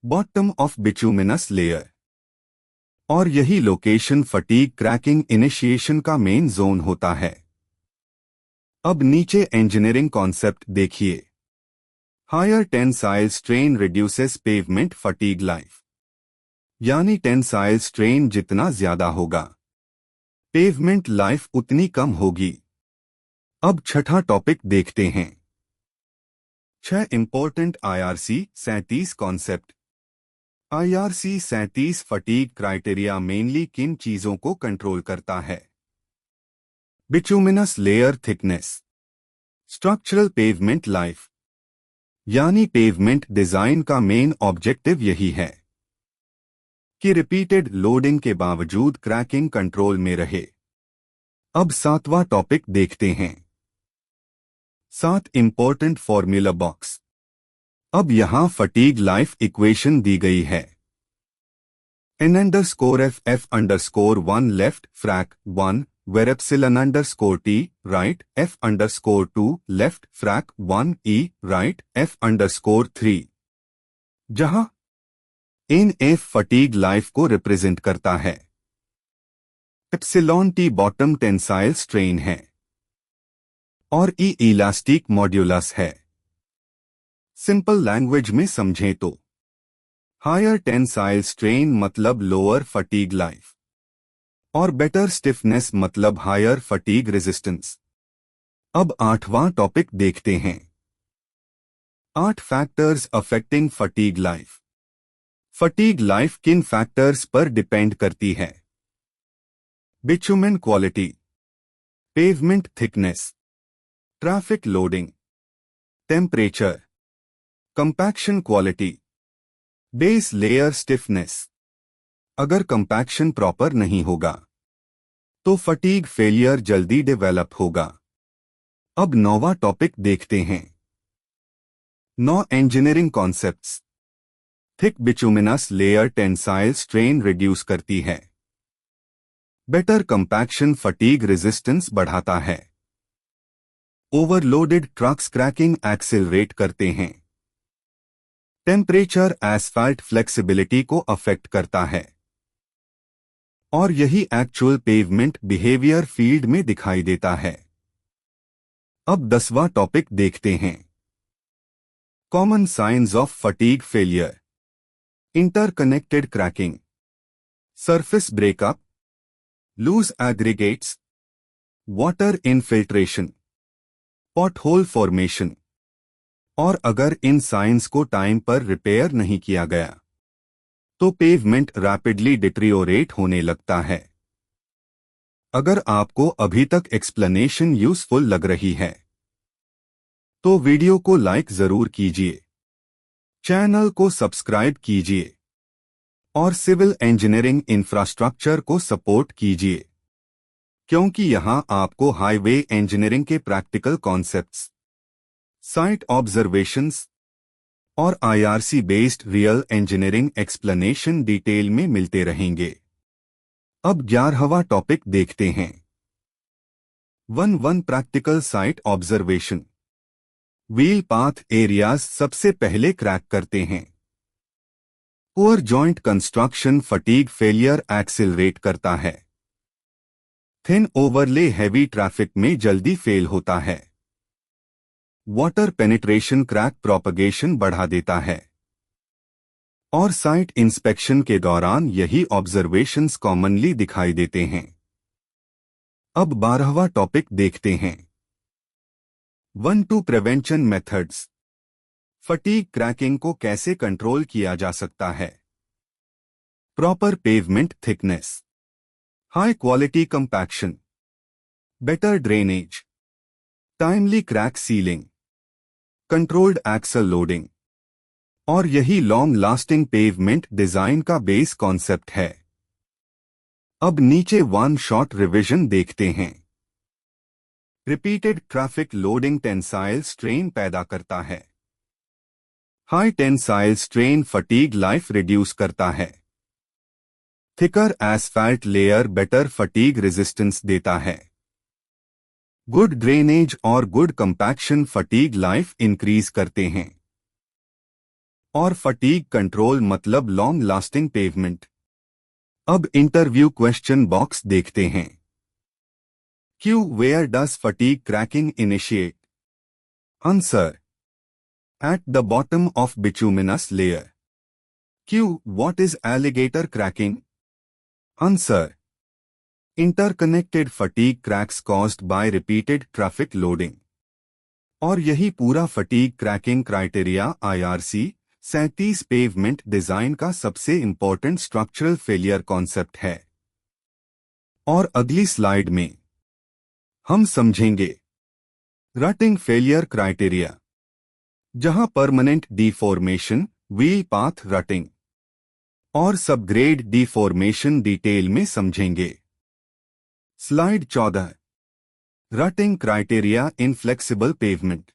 बॉटम ऑफ बिटुमिनस लेयर, और यही लोकेशन फटीग क्रैकिंग इनिशिएशन का मेन जोन होता है। अब नीचे इंजीनियरिंग कॉन्सेप्ट देखिए। Higher tensile strain reduces pavement fatigue life, यानी टेंसाइल स्ट्रेन जितना ज्यादा होगा पेवमेंट लाइफ उतनी कम होगी। अब छठा टॉपिक देखते हैं। 6 important IRC 37 concept. IRC 37 fatigue criteria mainly किन चीजों को कंट्रोल करता है? Bituminous layer thickness, structural pavement life, यानी पेवमेंट डिजाइन का मेन ऑब्जेक्टिव यही है कि रिपीटेड लोडिंग के बावजूद क्रैकिंग कंट्रोल में रहे। अब 7वां टॉपिक देखते हैं। 7 इंपॉर्टेंट फॉर्मूला बॉक्स। अब यहां फटीग लाइफ इक्वेशन दी गई है। N_F_F_1 left frac 1 where epsilon_T right F_2 left frac 1 E right F_3, जहां NF फटीग लाइफ को रिप्रेजेंट करता है, epsilon T bottom tensile strain है और E इलास्टिक मॉड्यूलस है। सिंपल लैंग्वेज में समझें तो हायर टेंसाइल स्ट्रेन मतलब लोअर फटीग लाइफ और बेटर स्टिफनेस मतलब हायर फटीग रेजिस्टेंस। अब 8वां टॉपिक देखते हैं। 8 factors affecting fatigue life. Fatigue life किन फैक्टर्स पर डिपेंड करती है? Bitumen quality, pavement thickness, traffic loading, temperature, compaction quality, base layer stiffness. अगर कंपैक्शन प्रॉपर नहीं होगा तो फटीग फेलियर जल्दी डेवलप होगा। अब 9वां टॉपिक देखते हैं। 9 engineering concepts. Thick bituminous layer tensile strain reduce करती है, बेटर कंपैक्शन फटीग रेजिस्टेंस बढ़ाता है, ओवरलोडेड ट्रक्स क्रैकिंग एक्सेलरेट करते हैं, टेम्परेचर एस्फाल्ट फ्लेक्सिबिलिटी को अफेक्ट करता है और यही एक्चुअल पेवमेंट बिहेवियर फील्ड में दिखाई देता है। अब 10वां टॉपिक देखते हैं। Common signs of fatigue failure. Interconnected cracking, surface breakup, loose aggregates, water infiltration, pothole formation. और अगर इन साइंस को टाइम पर रिपेयर नहीं किया गया तो पेवमेंट रैपिडली डिटेरियोरेट होने लगता है। अगर आपको अभी तक एक्सप्लेनेशन यूजफुल लग रही है तो वीडियो को लाइक जरूर कीजिए, चैनल को सब्सक्राइब कीजिए और सिविल इंजीनियरिंग इंफ्रास्ट्रक्चर को सपोर्ट कीजिए, क्योंकि यहां आपको हाईवे इंजीनियरिंग के प्रैक्टिकल कॉन्सेप्ट्स, साइट ऑब्जर्वेशंस और IRC based real engineering explanation detail में मिलते रहेंगे। अब 11वां टॉपिक देखते हैं। 1 practical site observation. Wheel path areas सबसे पहले क्रैक करते हैं। Poor joint construction fatigue failure accelerate करता है। थिन ओवरले हैवी ट्रैफिक में जल्दी फेल होता है। वाटर पेनिट्रेशन क्रैक प्रोपगेशन बढ़ा देता है और साइट इंस्पेक्शन के दौरान यही ऑब्जर्वेशंस कॉमनली दिखाई देते हैं। अब 12वां टॉपिक देखते हैं। 1-2 प्रिवेंशन मेथड्स। फटीग क्रैकिंग को कैसे कंट्रोल किया जा सकता है? Proper pavement thickness, high quality compaction, better drainage, timely crack sealing, controlled axle loading. और यही लॉन्ग लास्टिंग पेवमेंट डिजाइन का बेस कॉन्सेप्ट है। अब नीचे 1 शॉट रिवीजन देखते हैं। Repeated traffic loading tensile strain पैदा करता है। High tensile strain fatigue life reduce करता है। Thicker asphalt layer better fatigue resistance देता है। गुड ड्रेनेज और good compaction fatigue life increase करते हैं। और फटीग कंट्रोल मतलब लॉन्ग लास्टिंग पेवमेंट। अब इंटरव्यू क्वेश्चन बॉक्स देखते हैं। Q. Where does fatigue cracking initiate? Answer. at the bottom of bituminous layer. Q. What is alligator cracking? Answer. Interconnected fatigue cracks caused by repeated traffic loading. और यही पूरा fatigue cracking criteria IRC 37 pavement design का सबसे important structural failure concept है। और अगली slide में हम समझेंगे रटिंग फेलियर क्राइटेरिया, जहां permanent deformation, wheel path rutting और सबग्रेड डिफॉर्मेशन डिटेल में समझेंगे। Slide 14, rutting criteria in flexible pavement.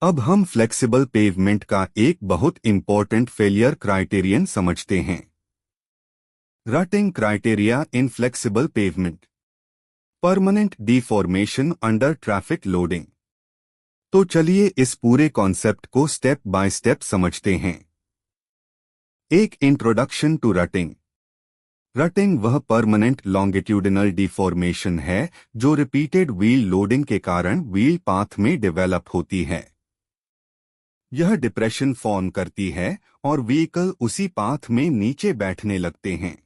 अब हम फ्लेक्सिबल पेवमेंट का एक बहुत इंपॉर्टेंट फेलियर क्राइटेरियन समझते हैं। Rutting criteria in flexible pavement, permanent deformation under traffic loading. तो चलिए इस पूरे कॉन्सेप्ट को स्टेप बाय स्टेप समझते हैं। एक इंट्रोडक्शन टू रटिंग। रटिंग वह परमानेंट लॉन्गिट्यूडिनल डिफॉर्मेशन है जो रिपीटेड व्हील लोडिंग के कारण व्हील पाथ में डेवलप होती है। यह डिप्रेशन फॉर्म करती है और व्हीकल उसी पाथ में नीचे बैठने लगते हैं।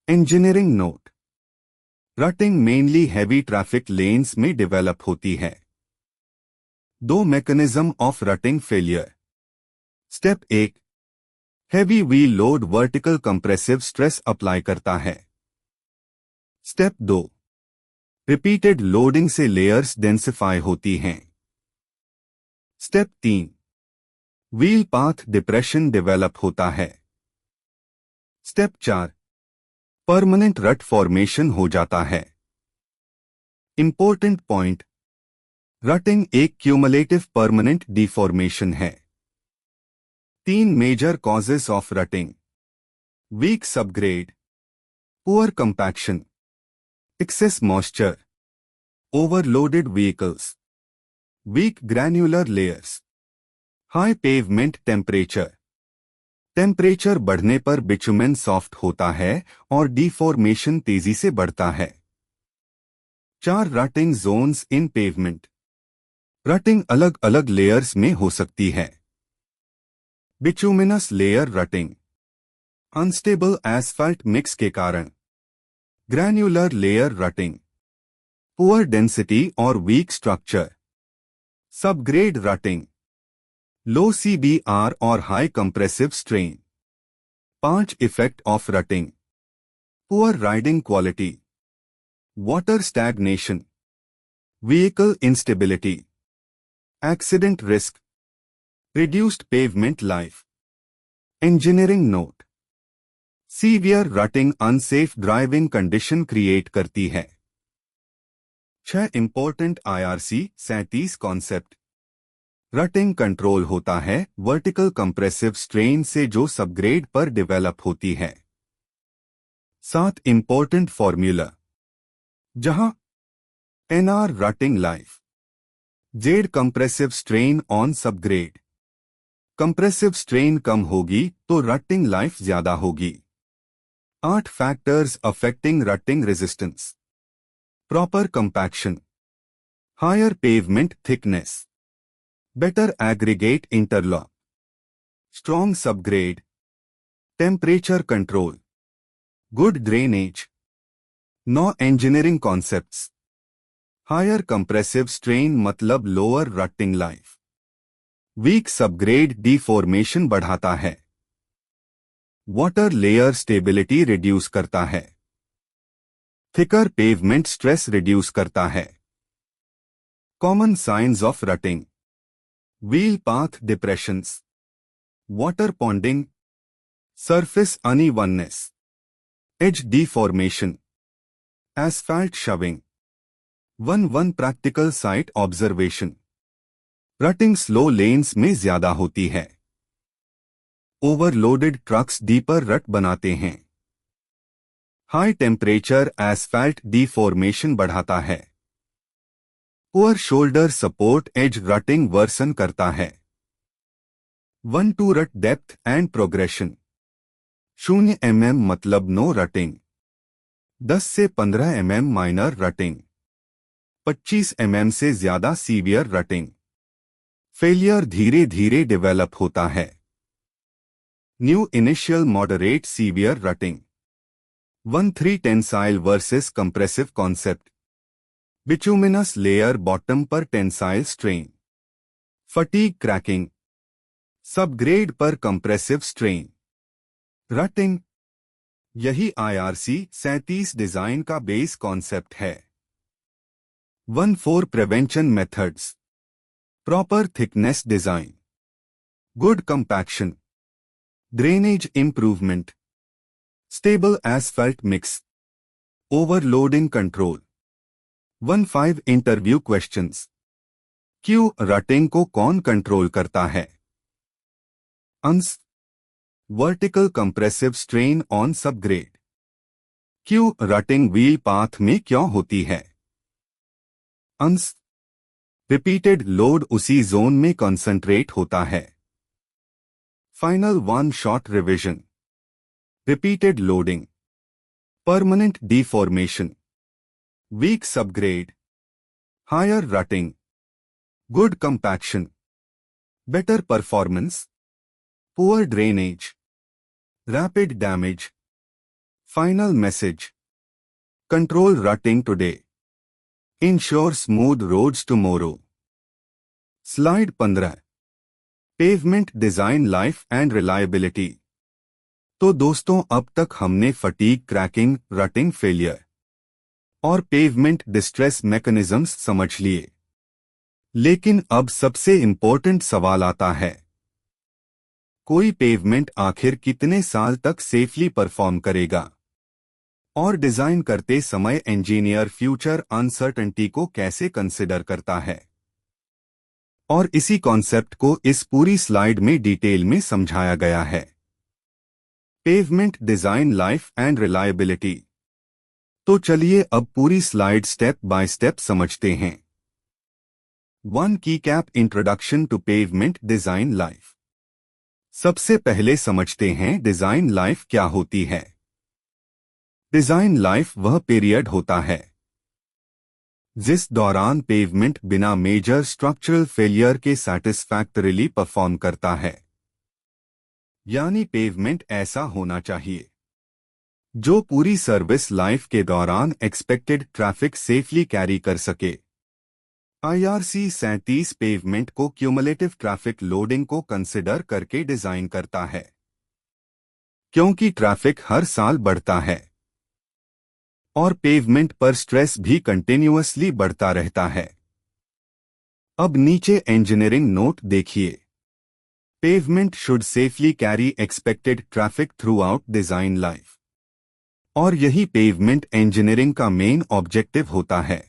Engineering note: rutting mainly heavy traffic lens में डेवलप होती है। दो mechanism of rutting failure. Step 1, heavy wheel load vertical compressive stress apply करता है। स्टेप 2, रिपीटेड लोडिंग से लेयर्स डेंसिफाई होती हैं। Step 3, wheel path depression develop होता है। स्टेप 4, परमानेंट रट फॉर्मेशन हो जाता है। इंपॉर्टेंट पॉइंट: रटिंग एक क्यूमुलेटिव परमानेंट डिफॉर्मेशन है। 3 major causes of rutting: weak subgrade, poor compaction, excess moisture, overloaded vehicles, weak granular layers, high pavement temperature. Temperature बढ़ने पर बिटुमेन सॉफ्ट होता है और डिफॉर्मेशन तेजी से बढ़ता है। 4 रटिंग जोन्स इन पेवमेंट। रटिंग अलग अलग लेयर्स में हो सकती है। Bituminous layer rutting, unstable asphalt mix के कारण। Granular layer rutting, poor density और वीक स्ट्रक्चर। सबग्रेड रटिंग, लो CBR और high compressive strain. 5 effect of rutting: poor riding quality, water stagnation, vehicle instability, accident risk, reduced pavement life. Engineering note: severe rutting unsafe driving condition create करती है। 6 important IRC 37 concept. Rutting control होता है vertical compressive strain से जो subgrade पर develop होती है। 7 important formula, जहां NR rutting life, z compressive strain on subgrade. Compressive strain कम होगी तो रटिंग लाइफ ज्यादा होगी। 8 factors affecting rutting resistance: proper compaction, higher pavement thickness, better aggregate interlock, strong subgrade, temperature control, good drainage. 9 engineering concepts. Higher compressive strain मतलब lower rutting life. Weak subgrade deformation बढ़ाता है। Water layer stability reduce करता है। Thicker pavement stress reduce करता है। Common signs of rutting: wheel path depressions, water ponding, surface unevenness, edge deformation, asphalt shoving. 1 practical site observation: rutting slow lens में ज्यादा होती है। ओवरलोडेड ट्रक्स डीपर रट बनाते हैं। हाई टेम्परेचर एस्फाल्ट डिफॉर्मेशन बढ़ाता है। Poor shoulder support edge rutting worsen करता है। 1 to rut depth and progression: 0 mm मतलब नो रटिंग, 10 से 15 mm माइनर रटिंग, 25 mm से ज्यादा सीवियर रटिंग, फेलियर धीरे धीरे डेवलप होता है। New initial moderate severe rutting 1-3 tensile versus compressive concept. Bituminous layer bottom पर tensile strain. Fatigue cracking subgrade पर कंप्रेसिव स्ट्रेन। रटिंग यही IRC 37 डिजाइन का बेस कॉन्सेप्ट है। 1-4 prevention methods. Proper thickness design, good compaction, drainage improvement, stable asphalt mix, overloading control. 1-5 interview questions. Q rutting को कौन control करता है? Ans vertical compressive strain on subgrade. Q rutting wheel path में क्यों होती है? Ans repeated load उसी zone में कंसंट्रेट होता है। Final 1 shot revision. Repeated loading, permanent deformation, weak subgrade, higher rutting, good compaction, better performance, poor drainage, rapid damage. Final message, control rutting today, ensure smooth roads tomorrow. Slide 15। Pavement design life and reliability. तो दोस्तों, अब तक हमने fatigue cracking, rutting failure और pavement distress mechanisms समझ लिए। लेकिन अब सबसे इंपॉर्टेंट सवाल आता है, कोई पेवमेंट आखिर कितने साल तक सेफली परफॉर्म करेगा? और डिजाइन करते समय इंजीनियर फ्यूचर अनसर्टेनिटी को कैसे कंसिडर करता है? और इसी कॉन्सेप्ट को इस पूरी स्लाइड में डिटेल में समझाया गया है। Pavement design life and reliability. तो चलिए अब पूरी स्लाइड स्टेप बाय स्टेप समझते हैं। 1 की cap introduction to pavement design life. सबसे पहले समझते हैं डिजाइन लाइफ क्या होती है। डिजाइन लाइफ वह पीरियड होता है जिस दौरान पेवमेंट बिना मेजर स्ट्रक्चरल फेलियर के सैटिस्फैक्टरीली परफॉर्म करता है। यानी पेवमेंट ऐसा होना चाहिए जो पूरी सर्विस लाइफ के दौरान एक्सपेक्टेड ट्रैफिक सेफली कैरी कर सके। IRC 37 पेवमेंट को क्यूमुलेटिव ट्रैफिक लोडिंग को कंसिडर करके डिजाइन करता है, क्योंकि ट्रैफिक हर साल बढ़ता है और पेवमेंट पर स्ट्रेस भी कंटिन्यूअसली बढ़ता रहता है। अब नीचे इंजीनियरिंग नोट देखिए। Pavement should safely carry expected traffic through out design life. और यही पेवमेंट इंजीनियरिंग का मेन ऑब्जेक्टिव होता है।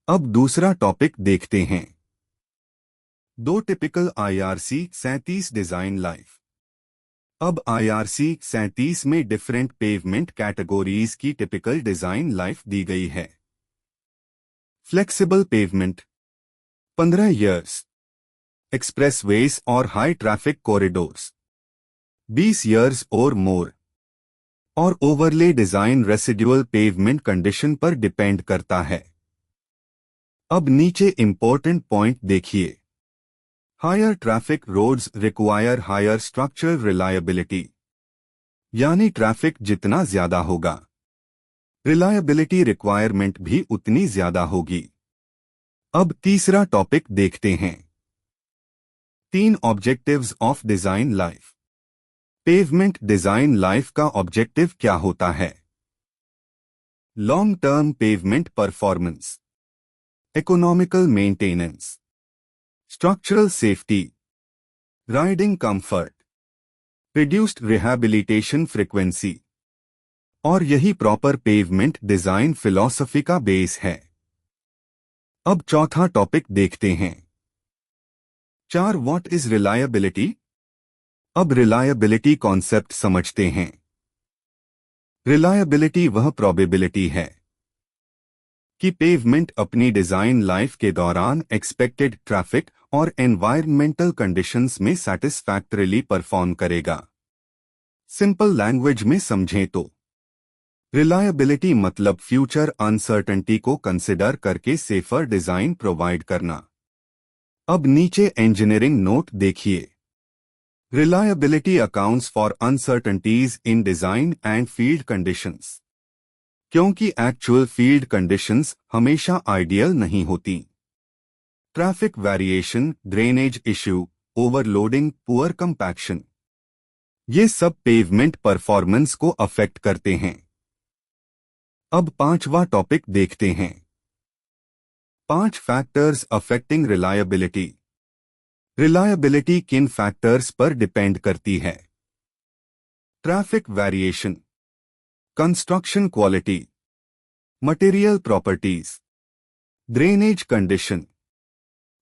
अब दूसरा टॉपिक देखते हैं। 2 टिपिकल IRC 37 डिजाइन लाइफ। अब IRC 37 में डिफरेंट पेवमेंट कैटेगोरीज की टिपिकल डिजाइन लाइफ दी गई है। फ्लेक्सिबल पेवमेंट 15 इयर्स, एक्सप्रेसवेज और हाई ट्रैफिक कॉरिडोर्स 20 इयर्स और मोर, और overlay design residual pavement condition पर डिपेंड करता है। अब नीचे इंपॉर्टेंट पॉइंट देखिए। Higher traffic roads require higher structural reliability. यानी ट्रैफिक जितना ज्यादा होगा, रिलायबिलिटी रिक्वायरमेंट भी उतनी ज्यादा होगी। अब तीसरा टॉपिक देखते हैं। 3 objectives of design life. Pavement design life का ऑब्जेक्टिव क्या होता है? Long term pavement performance, economical maintenance, structural safety, riding comfort, reduced rehabilitation frequency. और यही प्रॉपर पेवमेंट डिजाइन फिलॉसफी का बेस है। अब चौथा टॉपिक देखते हैं। 4 व्हाट इज रिलायबिलिटी। अब रिलायबिलिटी कॉन्सेप्ट समझते हैं। रिलायबिलिटी वह प्रोबेबिलिटी है कि पेवमेंट अपनी डिजाइन लाइफ के दौरान एक्सपेक्टेड ट्रैफिक और एनवायरमेंटल कंडीशंस में सैटिस्फैक्टरीली परफॉर्म करेगा। सिंपल लैंग्वेज में समझें तो रिलायबिलिटी मतलब फ्यूचर अनसर्टेनिटी को कंसिडर करके सेफर डिजाइन प्रोवाइड करना। अब नीचे इंजीनियरिंग नोट देखिए। Reliability accounts for uncertainties in design and field conditions. क्योंकि एक्चुअल फील्ड कंडीशंस हमेशा आइडियल नहीं होती। Traffic variation, drainage issue, overloading, poor compaction, ये सब पेवमेंट परफॉर्मेंस को अफेक्ट करते हैं। अब पांचवा टॉपिक देखते हैं। 5 फैक्टर्स अफेक्टिंग रिलायबिलिटी। रिलायबिलिटी किन फैक्टर्स पर डिपेंड करती है? Traffic variation, construction quality, material properties, drainage condition,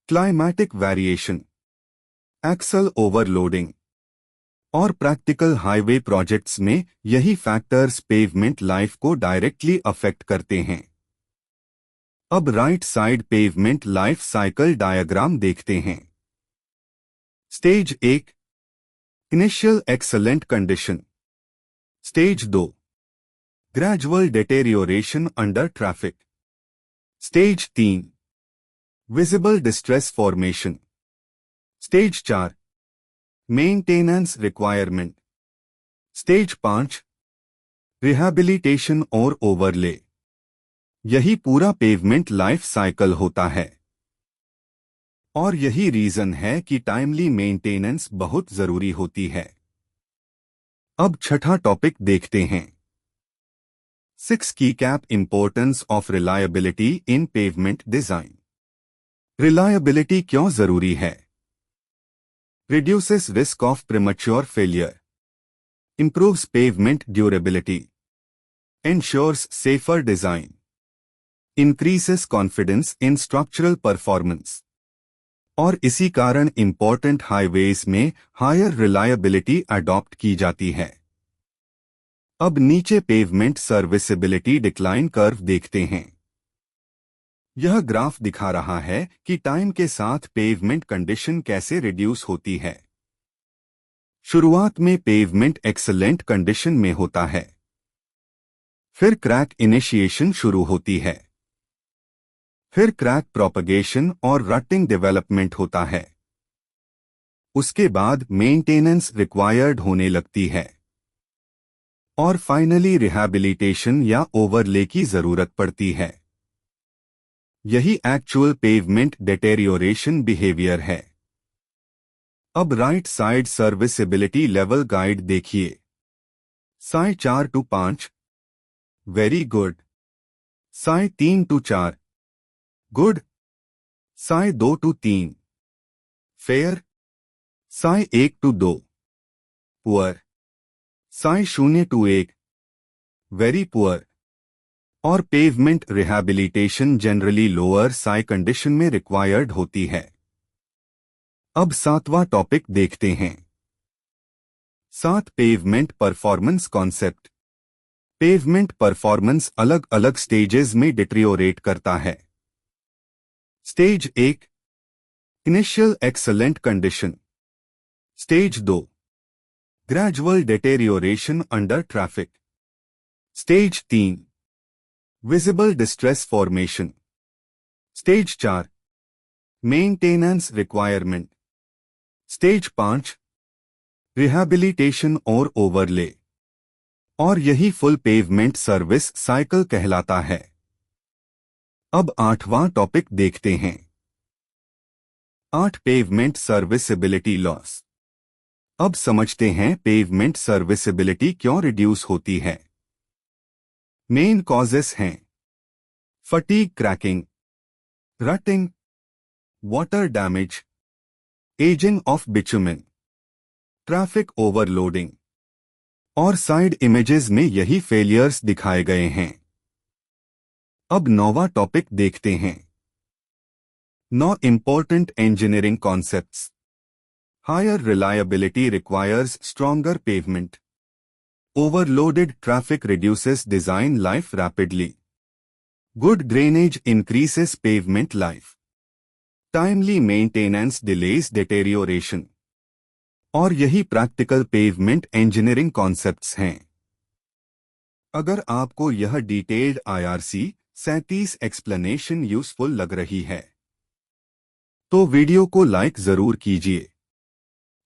climatic variation, axle overloading. और प्रैक्टिकल हाईवे प्रोजेक्ट्स में यही फैक्टर्स पेवमेंट लाइफ को डायरेक्टली अफेक्ट करते हैं। अब right side pavement life cycle diagram देखते हैं। Stage 1 initial excellent condition. Stage 2 gradual deterioration under traffic. Stage 3 visible distress formation. Stage 4 maintenance requirement. Stage 5 rehabilitation और overlay. यही पूरा पेवमेंट लाइफ साइकिल होता है और यही रीजन है कि टाइमली मेंटेनेंस बहुत जरूरी होती है। अब छठा टॉपिक देखते हैं। 6 की cap importance of reliability in pavement design. Reliability क्यों जरूरी है? Reduces risk of premature failure, improves pavement durability, ensures safer design, increases confidence in structural performance। और इसी कारण इम्पोर्टेंट हाईवेज में हायर रिलायबिलिटी अडॉप्ट की जाती है। अब नीचे पेवमेंट सर्विसिबिलिटी डिक्लाइन कर्व देखते हैं। यह ग्राफ दिखा रहा है कि टाइम के साथ पेवमेंट कंडीशन कैसे रिड्यूस होती है। शुरुआत में पेवमेंट एक्सीलेंट कंडीशन में होता है, फिर क्रैक इनिशिएशन शुरू होती है, फिर क्रैक प्रोपगेशन और रटिंग डेवलपमेंट होता है। उसके बाद मेंटेनेंस रिक्वायर्ड होने लगती है और फाइनली रिहैबिलिटेशन या ओवरले की जरूरत पड़ती है। यही एक्चुअल पेवमेंट डिटेरियोरेशन बिहेवियर है। अब right side serviceability level guide देखिए। Psi 4 to 5 very good, psi 3 to 4 good, psi 2 to 3 fair, psi 1 to 2 poor, psi 0 to 1 very poor. और pavement rehabilitation generally lower psi condition में required होती है। अब सातवां topic देखते हैं। 7 pavement performance concept. Pavement performance अलग अलग स्टेजेस में डिटेरियोरेट करता है। Stage 1 initial excellent condition. Stage 2 gradual deterioration under traffic. Stage 3 visible distress formation. Stage 4 maintenance requirement. Stage 5 rehabilitation और ओवरले। और यही फुल पेवमेंट सर्विस साइकिल कहलाता है। अब 8वां टॉपिक देखते हैं। 8 पेवमेंट सर्विसिबिलिटी लॉस। अब समझते हैं पेवमेंट सर्विसिबिलिटी क्यों रिड्यूस होती है। मेन कॉजेस हैं fatigue cracking, rutting, water damage, ageing of bitumen, traffic overloading. और साइड इमेजेस में यही फेलियर्स दिखाए गए हैं। अब 9वां टॉपिक देखते हैं। 9 important engineering concepts. Higher reliability requires stronger pavement. Overloaded traffic reduces design life rapidly. Good drainage increases pavement life. Timely maintenance delays deterioration. और यही प्रैक्टिकल पेवमेंट इंजीनियरिंग कॉन्सेप्ट्स हैं। अगर आपको यह डिटेल्ड IRC 37 एक्सप्लेनेशन यूजफुल लग रही है तो वीडियो को लाइक जरूर कीजिए,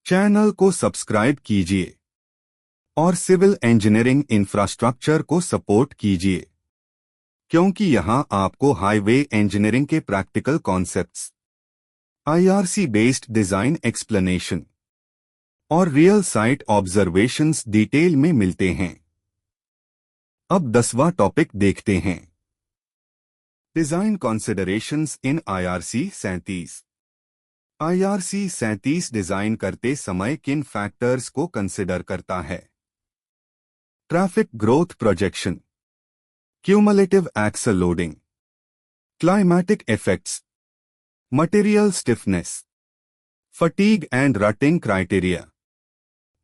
चैनल को सब्सक्राइब कीजिए और सिविल इंजीनियरिंग इंफ्रास्ट्रक्चर को सपोर्ट कीजिए, क्योंकि यहां आपको हाईवे इंजीनियरिंग के practical concepts, IRC based design explanation और रियल साइट ऑब्जर्वेशंस डिटेल में मिलते हैं। अब 10वां टॉपिक देखते हैं, design considerations in IRC 37। IRC 37 design करते समय किन फैक्टर्स को कंसिडर करता है? Traffic growth projection, cumulative axle loading, climatic effects, material stiffness, fatigue and rutting criteria,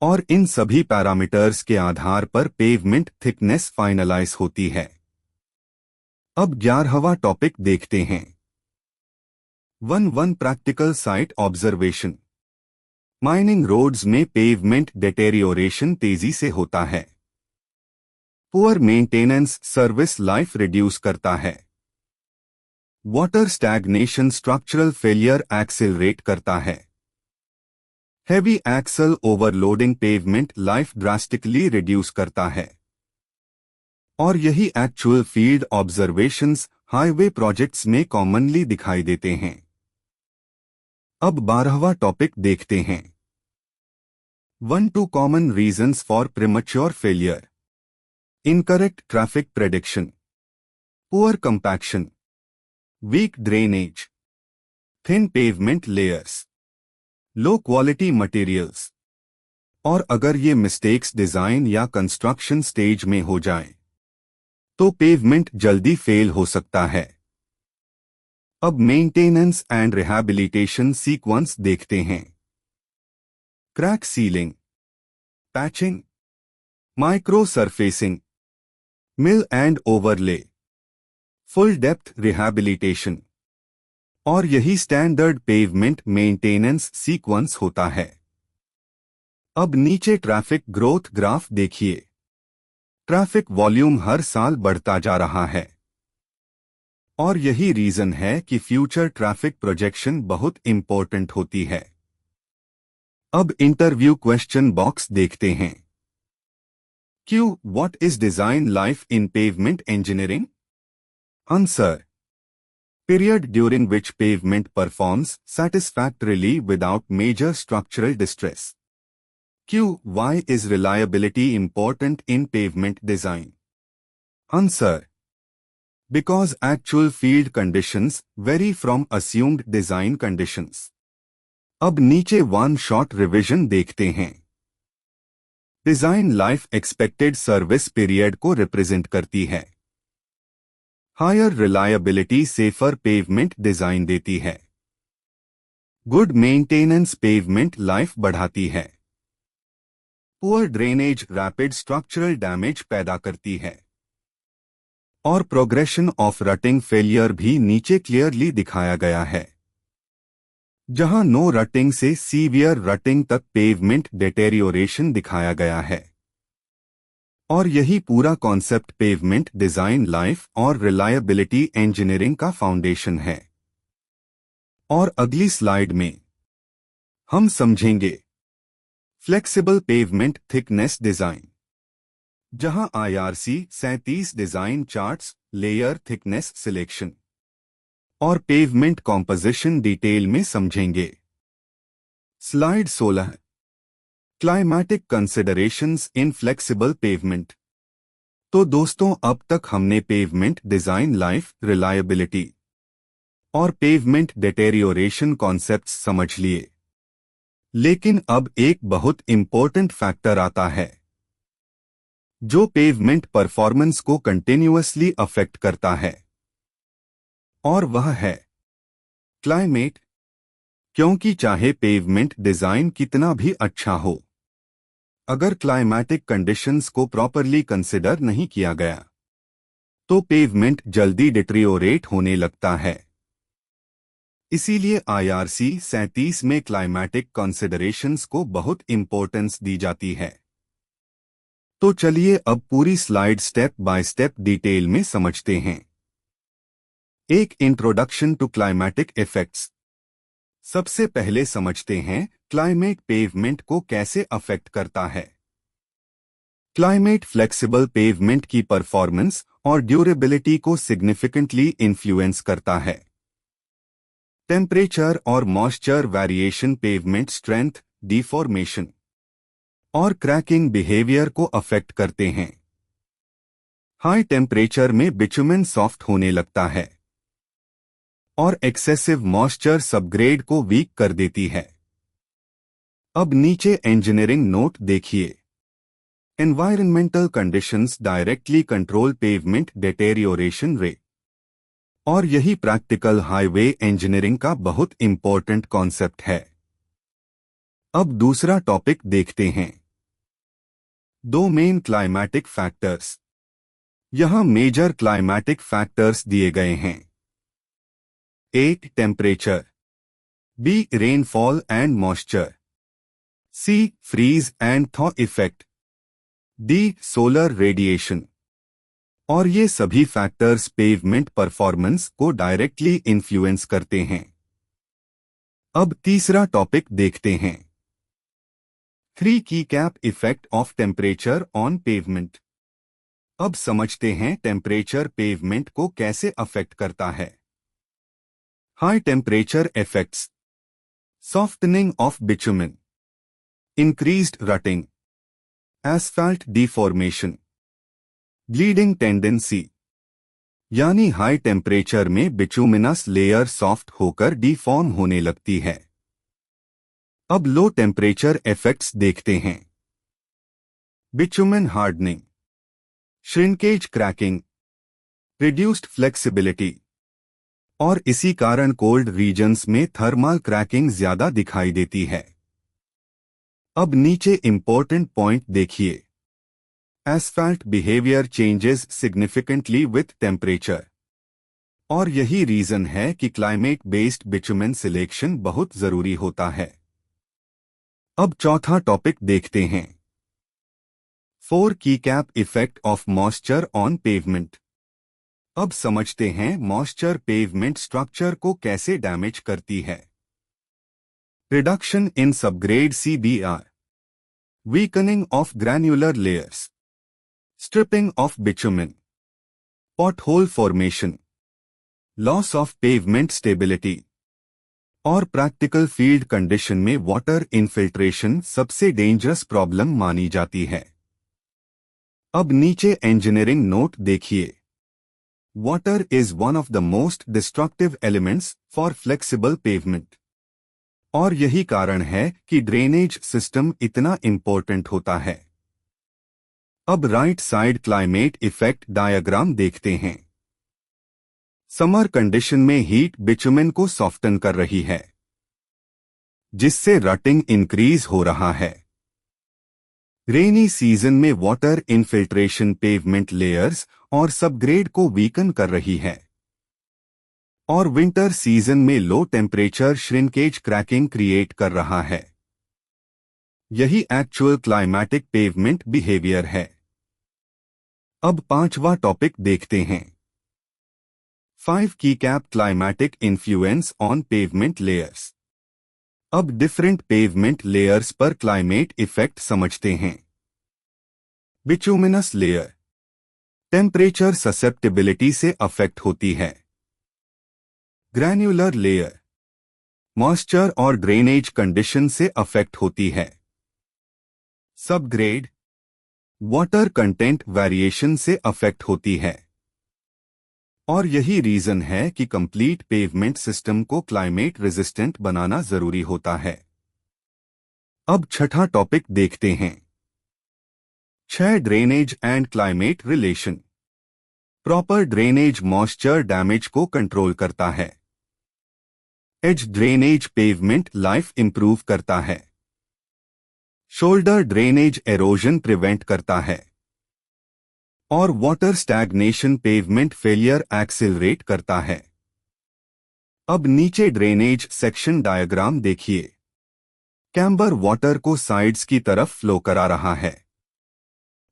और इन सभी पैरामीटर्स के आधार पर पेवमेंट थिकनेस फाइनलाइज होती है। अब 11वां टॉपिक देखते हैं, 1 practical site observation. Mining roads में पेवमेंट डिटेरियोरेशन तेजी से होता है। Poor maintenance service life reduce करता है। Water stagnation structural failure accelerate करता है। Heavy axle overloading pavement life drastically reduce करता है। और यही actual field observations highway projects में कॉमनली दिखाई देते हैं। अब 12वां टॉपिक देखते हैं, 1-2 common reasons for premature failure. Incorrect traffic prediction, poor compaction, weak drainage, thin pavement layers, low quality materials. और अगर ये मिस्टेक्स डिजाइन या कंस्ट्रक्शन स्टेज में हो जाएं, तो पेवमेंट जल्दी फेल हो सकता है। अब मेंटेनेंस एंड रिहैबिलिटेशन सीक्वेंस देखते हैं, crack sealing, patching, micro surfacing, mill and overlay, full depth rehabilitation, और यही स्टैंडर्ड पेवमेंट मेंटेनेंस सीक्वेंस होता है। अब नीचे ट्रैफिक ग्रोथ ग्राफ देखिए। ट्रैफिक वॉल्यूम हर साल बढ़ता जा रहा है, और यही रीजन है कि फ्यूचर ट्रैफिक प्रोजेक्शन बहुत इंपॉर्टेंट होती है। अब इंटरव्यू क्वेश्चन बॉक्स देखते हैं, Q. What is design life in pavement engineering? Answer. Period during which pavement performs satisfactorily without major structural distress. Q. Why is reliability important in pavement design? Answer. Because actual field conditions vary from assumed design conditions. अब नीचे one shot revision देखते हैं। Design life expected service period को represent करती है। Higher reliability safer pavement design देती है। Good maintenance pavement life बढ़ाती है। Poor drainage rapid structural damage पैदा करती है। और प्रोग्रेशन ऑफ रटिंग फेलियर भी नीचे क्लियरली दिखाया गया है, जहां नो रटिंग से सीवियर रटिंग तक पेवमेंट डिटेरियोरेशन दिखाया गया है। और यही पूरा कॉन्सेप्ट पेवमेंट डिजाइन लाइफ और रिलायबिलिटी इंजीनियरिंग का फाउंडेशन है। और अगली स्लाइड में हम समझेंगे फ्लेक्सिबल पेवमेंट थिकनेस डिजाइन, जहां IRC 37 design charts, layer thickness selection और पेवमेंट कॉम्पोजिशन डिटेल में समझेंगे। स्लाइड 16, क्लाइमेटिक कंसिडरेशंस इन फ्लेक्सिबल पेवमेंट। तो दोस्तों, अब तक हमने पेवमेंट डिजाइन लाइफ, रिलायबिलिटी और पेवमेंट डिटेरियोरेशन कॉन्सेप्ट्स समझ लिए। लेकिन अब एक बहुत इंपॉर्टेंट फैक्टर आता है, जो पेवमेंट परफॉर्मेंस को कंटिन्यूअसली अफेक्ट करता है, और वह है क्लाइमेट। क्योंकि चाहे पेवमेंट डिजाइन कितना भी अच्छा हो, अगर क्लाइमेटिक कंडीशंस को प्रॉपरली कंसिडर नहीं किया गया, तो पेवमेंट जल्दी डिटेरियोरेट होने लगता है। इसीलिए आईआरसी 37 में क्लाइमेटिक कंसिडरेशंस को बहुत इंपॉर्टेंस दी जाती है। तो चलिए अब पूरी slide step by step detail में समझते हैं। एक इंट्रोडक्शन टू क्लाइमेटिक इफेक्ट्स। सबसे पहले समझते हैं क्लाइमेट पेवमेंट को कैसे अफेक्ट करता है। क्लाइमेट फ्लेक्सिबल पेवमेंट की परफॉर्मेंस और ड्यूरेबिलिटी को सिग्निफिकेंटली इन्फ्लुएंस करता है। टेम्परेचर और moisture variation pavement strength, deformation और क्रैकिंग बिहेवियर को अफेक्ट करते हैं। हाई टेम्परेचर में बिटुमेन सॉफ्ट होने लगता है और एक्सेसिव मॉइस्चर सबग्रेड को वीक कर देती है। अब नीचे इंजीनियरिंग नोट देखिए। Environmental conditions directly control pavement deterioration rate, और यही प्रैक्टिकल हाईवे इंजीनियरिंग का बहुत इंपॉर्टेंट कॉन्सेप्ट है। अब दूसरा टॉपिक देखते हैं। दो मेन क्लाइमेटिक फैक्टर्स। यहां मेजर क्लाइमेटिक फैक्टर्स दिए गए हैं। A temperature, B rainfall and moisture, C freeze and thaw effect, D solar radiation. और ये सभी फैक्टर्स पेवमेंट परफॉर्मेंस को डायरेक्टली इन्फ्लुएंस करते हैं। अब तीसरा टॉपिक देखते हैं। 3 keycap effect of temperature on pavement. अब समझते हैं टेम्परेचर पेवमेंट को कैसे अफेक्ट करता है। High temperature effects, softening of bitumen, increased rutting, asphalt deformation, bleeding tendency. यानी हाई टेम्परेचर में बिटुमिनस लेयर सॉफ्ट होकर डिफॉर्म होने लगती है। अब लो टेम्परेचर इफेक्ट्स देखते हैं। Bitumen hardening, shrinkage cracking, reduced flexibility, और इसी कारण कोल्ड रीजन्स में थर्मल क्रैकिंग ज्यादा दिखाई देती है। अब नीचे इंपॉर्टेंट पॉइंट देखिए। Asphalt behaviour changes significantly with temperature, और यही रीजन है कि क्लाइमेट बेस्ड बिटुमेन सिलेक्शन बहुत जरूरी होता है। अब चौथा टॉपिक देखते हैं। 4 की cap effect of moisture on pavement. अब समझते हैं मॉइस्चर पेवमेंट स्ट्रक्चर को कैसे डैमेज करती है। Reduction in subgrade CBR, weakening of granular layers, stripping of bitumen, pothole formation, loss of pavement stability, और प्रैक्टिकल फील्ड कंडीशन में वाटर इन्फिल्ट्रेशन सबसे डेंजरस प्रॉब्लम मानी जाती है। अब नीचे इंजीनियरिंग नोट देखिए। Water is one of the most destructive elements for flexible pavement. और यही कारण है कि ड्रेनेज सिस्टम इतना इंपॉर्टेंट होता है। अब right side climate effect diagram देखते हैं। समर कंडीशन में हीट बिटुमेन को सॉफ्टन कर रही है, जिससे रटिंग इंक्रीज हो रहा है। रेनी सीजन में वाटर इन्फिल्ट्रेशन पेवमेंट लेयर्स और सबग्रेड को वीकन कर रही है, और विंटर सीजन में low temperature shrinkage cracking create कर रहा है। यही एक्चुअल क्लाइमेटिक पेवमेंट बिहेवियर है। अब पांचवा टॉपिक देखते हैं। 5 की cap climatic influence on pavement layers. अब डिफरेंट पेवमेंट लेयर्स पर क्लाइमेट इफेक्ट समझते हैं। बिटुमिनस लेयर टेम्परेचर ससेप्टिबिलिटी से अफेक्ट होती है। ग्रैन्युलर लेयर मॉइस्चर और ड्रेनेज कंडीशन से अफेक्ट होती है। सबग्रेड वाटर कंटेंट वेरिएशन से अफेक्ट होती है। और यही रीजन है कि कंप्लीट पेवमेंट सिस्टम को क्लाइमेट रेजिस्टेंट बनाना जरूरी होता है। अब छठा टॉपिक देखते हैं। 6 drainage and climate relation. Proper drainage moisture damage को कंट्रोल करता है। Edge drainage pavement life improve करता है। शोल्डर ड्रेनेज एरोजन प्रिवेंट करता है, और water stagnation pavement failure accelerate करता है। अब नीचे ड्रेनेज सेक्शन डायग्राम देखिए। कैम्बर वाटर को साइड्स की तरफ फ्लो करा रहा है,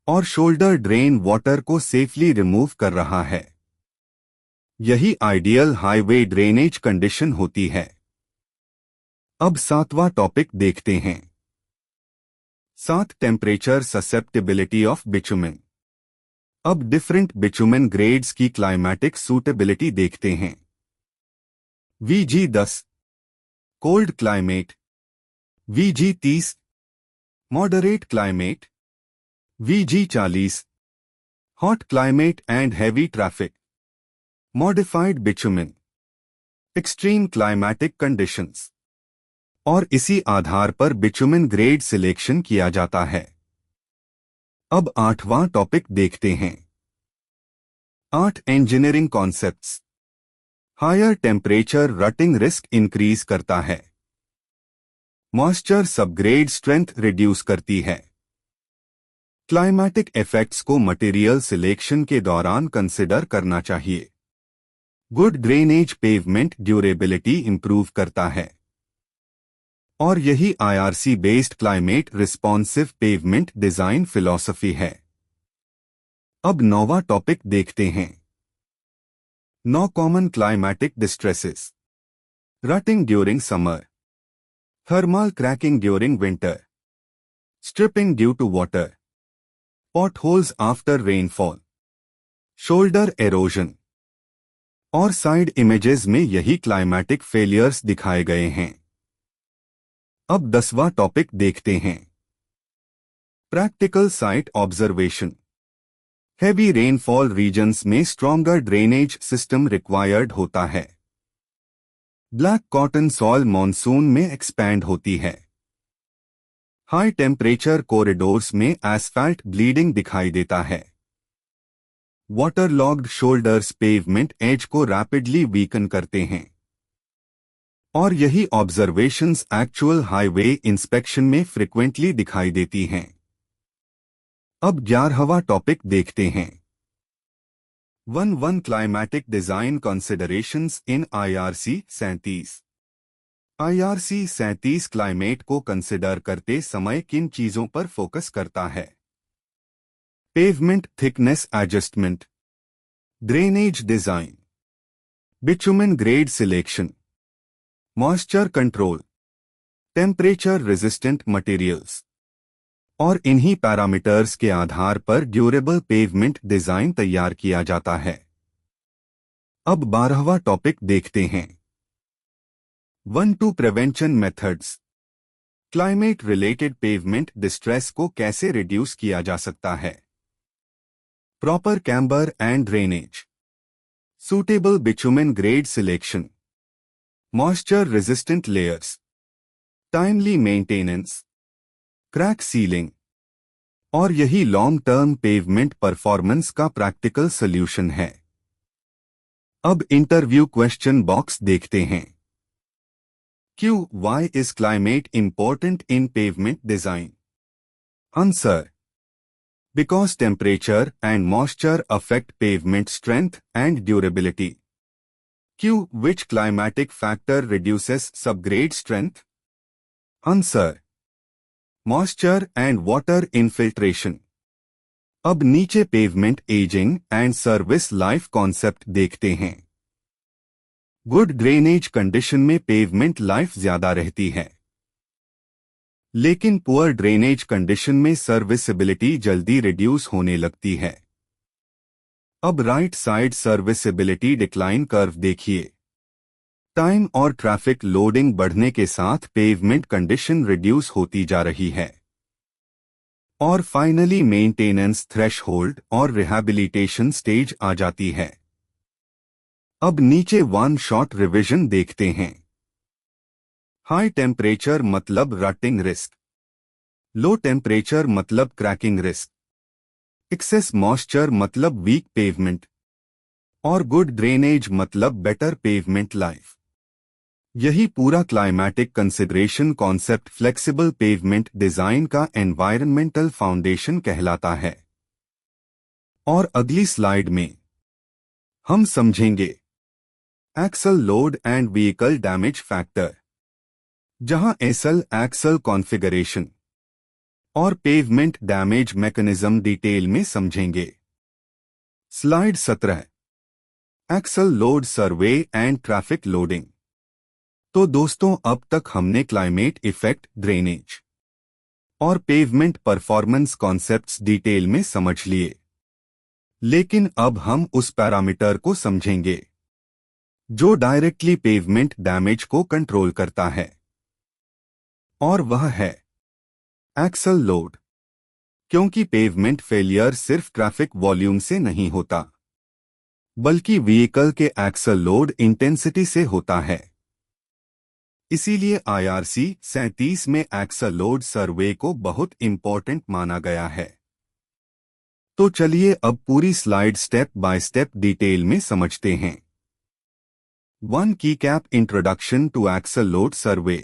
और शोल्डर ड्रेन वाटर को सेफली रिमूव कर रहा है। यही आइडियल हाईवे ड्रेनेज कंडीशन होती है। अब 7वां टॉपिक देखते हैं। 7 टेम्परेचर ससेप्टिबिलिटी ऑफ बिचुमेन। अब डिफरेंट बिचुमेन ग्रेड्स की क्लाइमेटिक सूटेबिलिटी देखते हैं। VG10 cold climate, VG30 moderate climate, VG40 hot climate and heavy traffic, modified bitumen, extreme climatic conditions. और इसी आधार पर बिचुमेन ग्रेड सिलेक्शन किया जाता है। अब 8वां टॉपिक देखते हैं। 8 engineering concepts. Higher temperature rutting risk increase करता है। मॉइस्चर सबग्रेड स्ट्रेंथ रिड्यूस करती है। क्लाइमेटिक इफेक्ट्स को मटेरियल सिलेक्शन के दौरान कंसिडर करना चाहिए। Good drainage pavement durability improve करता है। और यही IRC based climate responsive pavement design philosophy है। अब 9वां टॉपिक देखते हैं। 9 common climatic distresses. Rutting during summer, thermal cracking during winter, stripping due to water, potholes after rainfall, shoulder halogen. और साइड इमेजेस में यही क्लाइमेटिक फेलियर्स दिखाए गए हैं। अब 10वां टॉपिक देखते हैं। Practical site observation. Heavy rainfall regions में स्ट्रॉन्गर ड्रेनेज सिस्टम रिक्वायर्ड होता है। ब्लैक कॉटन सॉइल मॉनसून में एक्सपैंड होती है। हाई टेम्परेचर कॉरिडोर्स में एस्फाल्ट ब्लीडिंग दिखाई देता है। वाटरलॉग्ड शोल्डर्स पेवमेंट एज को रैपिडली वीकन करते हैं। और यही ऑब्जर्वेशंस एक्चुअल हाईवे इंस्पेक्शन में फ्रिक्वेंटली दिखाई देती हैं। अब 11वां टॉपिक देखते हैं। 1 climatic design considerations in IRC 37। IRC 37 climate को कंसिडर करते समय किन चीजों पर फोकस करता है? Pavement thickness adjustment, drainage design, bitumen grade selection, moisture control, temperature resistant materials. और इन्हीं पैरामीटर्स के आधार पर ड्यूरेबल पेवमेंट डिजाइन तैयार किया जाता है। अब 12वां टॉपिक देखते हैं। 1 prevention methods. Climate related pavement distress को कैसे रिड्यूस किया जा सकता है? Proper camber and drainage, suitable bitumen grade selection, moisture resistant layers, timely maintenance, crack sealing. और यही लॉन्ग टर्म पेवमेंट परफॉर्मेंस का प्रैक्टिकल सॉल्यूशन है। अब इंटरव्यू क्वेश्चन बॉक्स देखते हैं। Why is climate important in pavement design? Answer: because temperature and moisture affect pavement strength and durability. Which climatic factor reduces subgrade strength? Answer: moisture and water infiltration. अब नीचे pavement ageing and service life concept देखते हैं। Good drainage condition में pavement life ज्यादा रहती है, लेकिन poor drainage condition में सर्विसिबिलिटी जल्दी रिड्यूस होने लगती है। अब right side serviceability decline curve देखिए। टाइम और ट्रैफिक लोडिंग बढ़ने के साथ पेवमेंट कंडीशन रिड्यूस होती जा रही है। और फाइनली मेंटेनेंस थ्रेशहोल्ड और रिहैबिलिटेशन स्टेज आ जाती है। अब नीचे 1 शॉट रिवीजन देखते हैं। हाई टेम्परेचर मतलब रटिंग रिस्क, लो टेम्परेचर मतलब क्रैकिंग रिस्क, एक्सेस मॉइस्चर मतलब वीक पेवमेंट, और गुड ड्रेनेज मतलब बेटर पेवमेंट लाइफ। यही पूरा climatic consideration concept flexible pavement design का एनवायरनमेंटल फाउंडेशन कहलाता है। और अगली स्लाइड में हम समझेंगे axle load and vehicle damage factor, जहां एसल एक्सल कॉन्फ़िगरेशन और पेवमेंट डैमेज मैकेनिज्म डिटेल में समझेंगे। Slide 17, axle load survey and traffic loading. तो दोस्तों, अब तक हमने क्लाइमेट इफेक्ट, ड्रेनेज और पेवमेंट परफॉर्मेंस कॉन्सेप्ट्स डिटेल में समझ लिए। लेकिन अब हम उस पैरामीटर को समझेंगे जो डायरेक्टली पेवमेंट डैमेज को कंट्रोल करता है, और वह है एक्सल लोड। क्योंकि पेवमेंट फेलियर सिर्फ ट्रैफिक वॉल्यूम से नहीं होता, बल्कि व्हीकल के एक्सल लोड इंटेंसिटी से होता है। इसीलिए IRC 37 में एक्सल लोड सर्वे को बहुत इंपॉर्टेंट माना गया है। तो चलिए अब पूरी slide step by step detail में समझते हैं। 1 की cap introduction to axle load survey.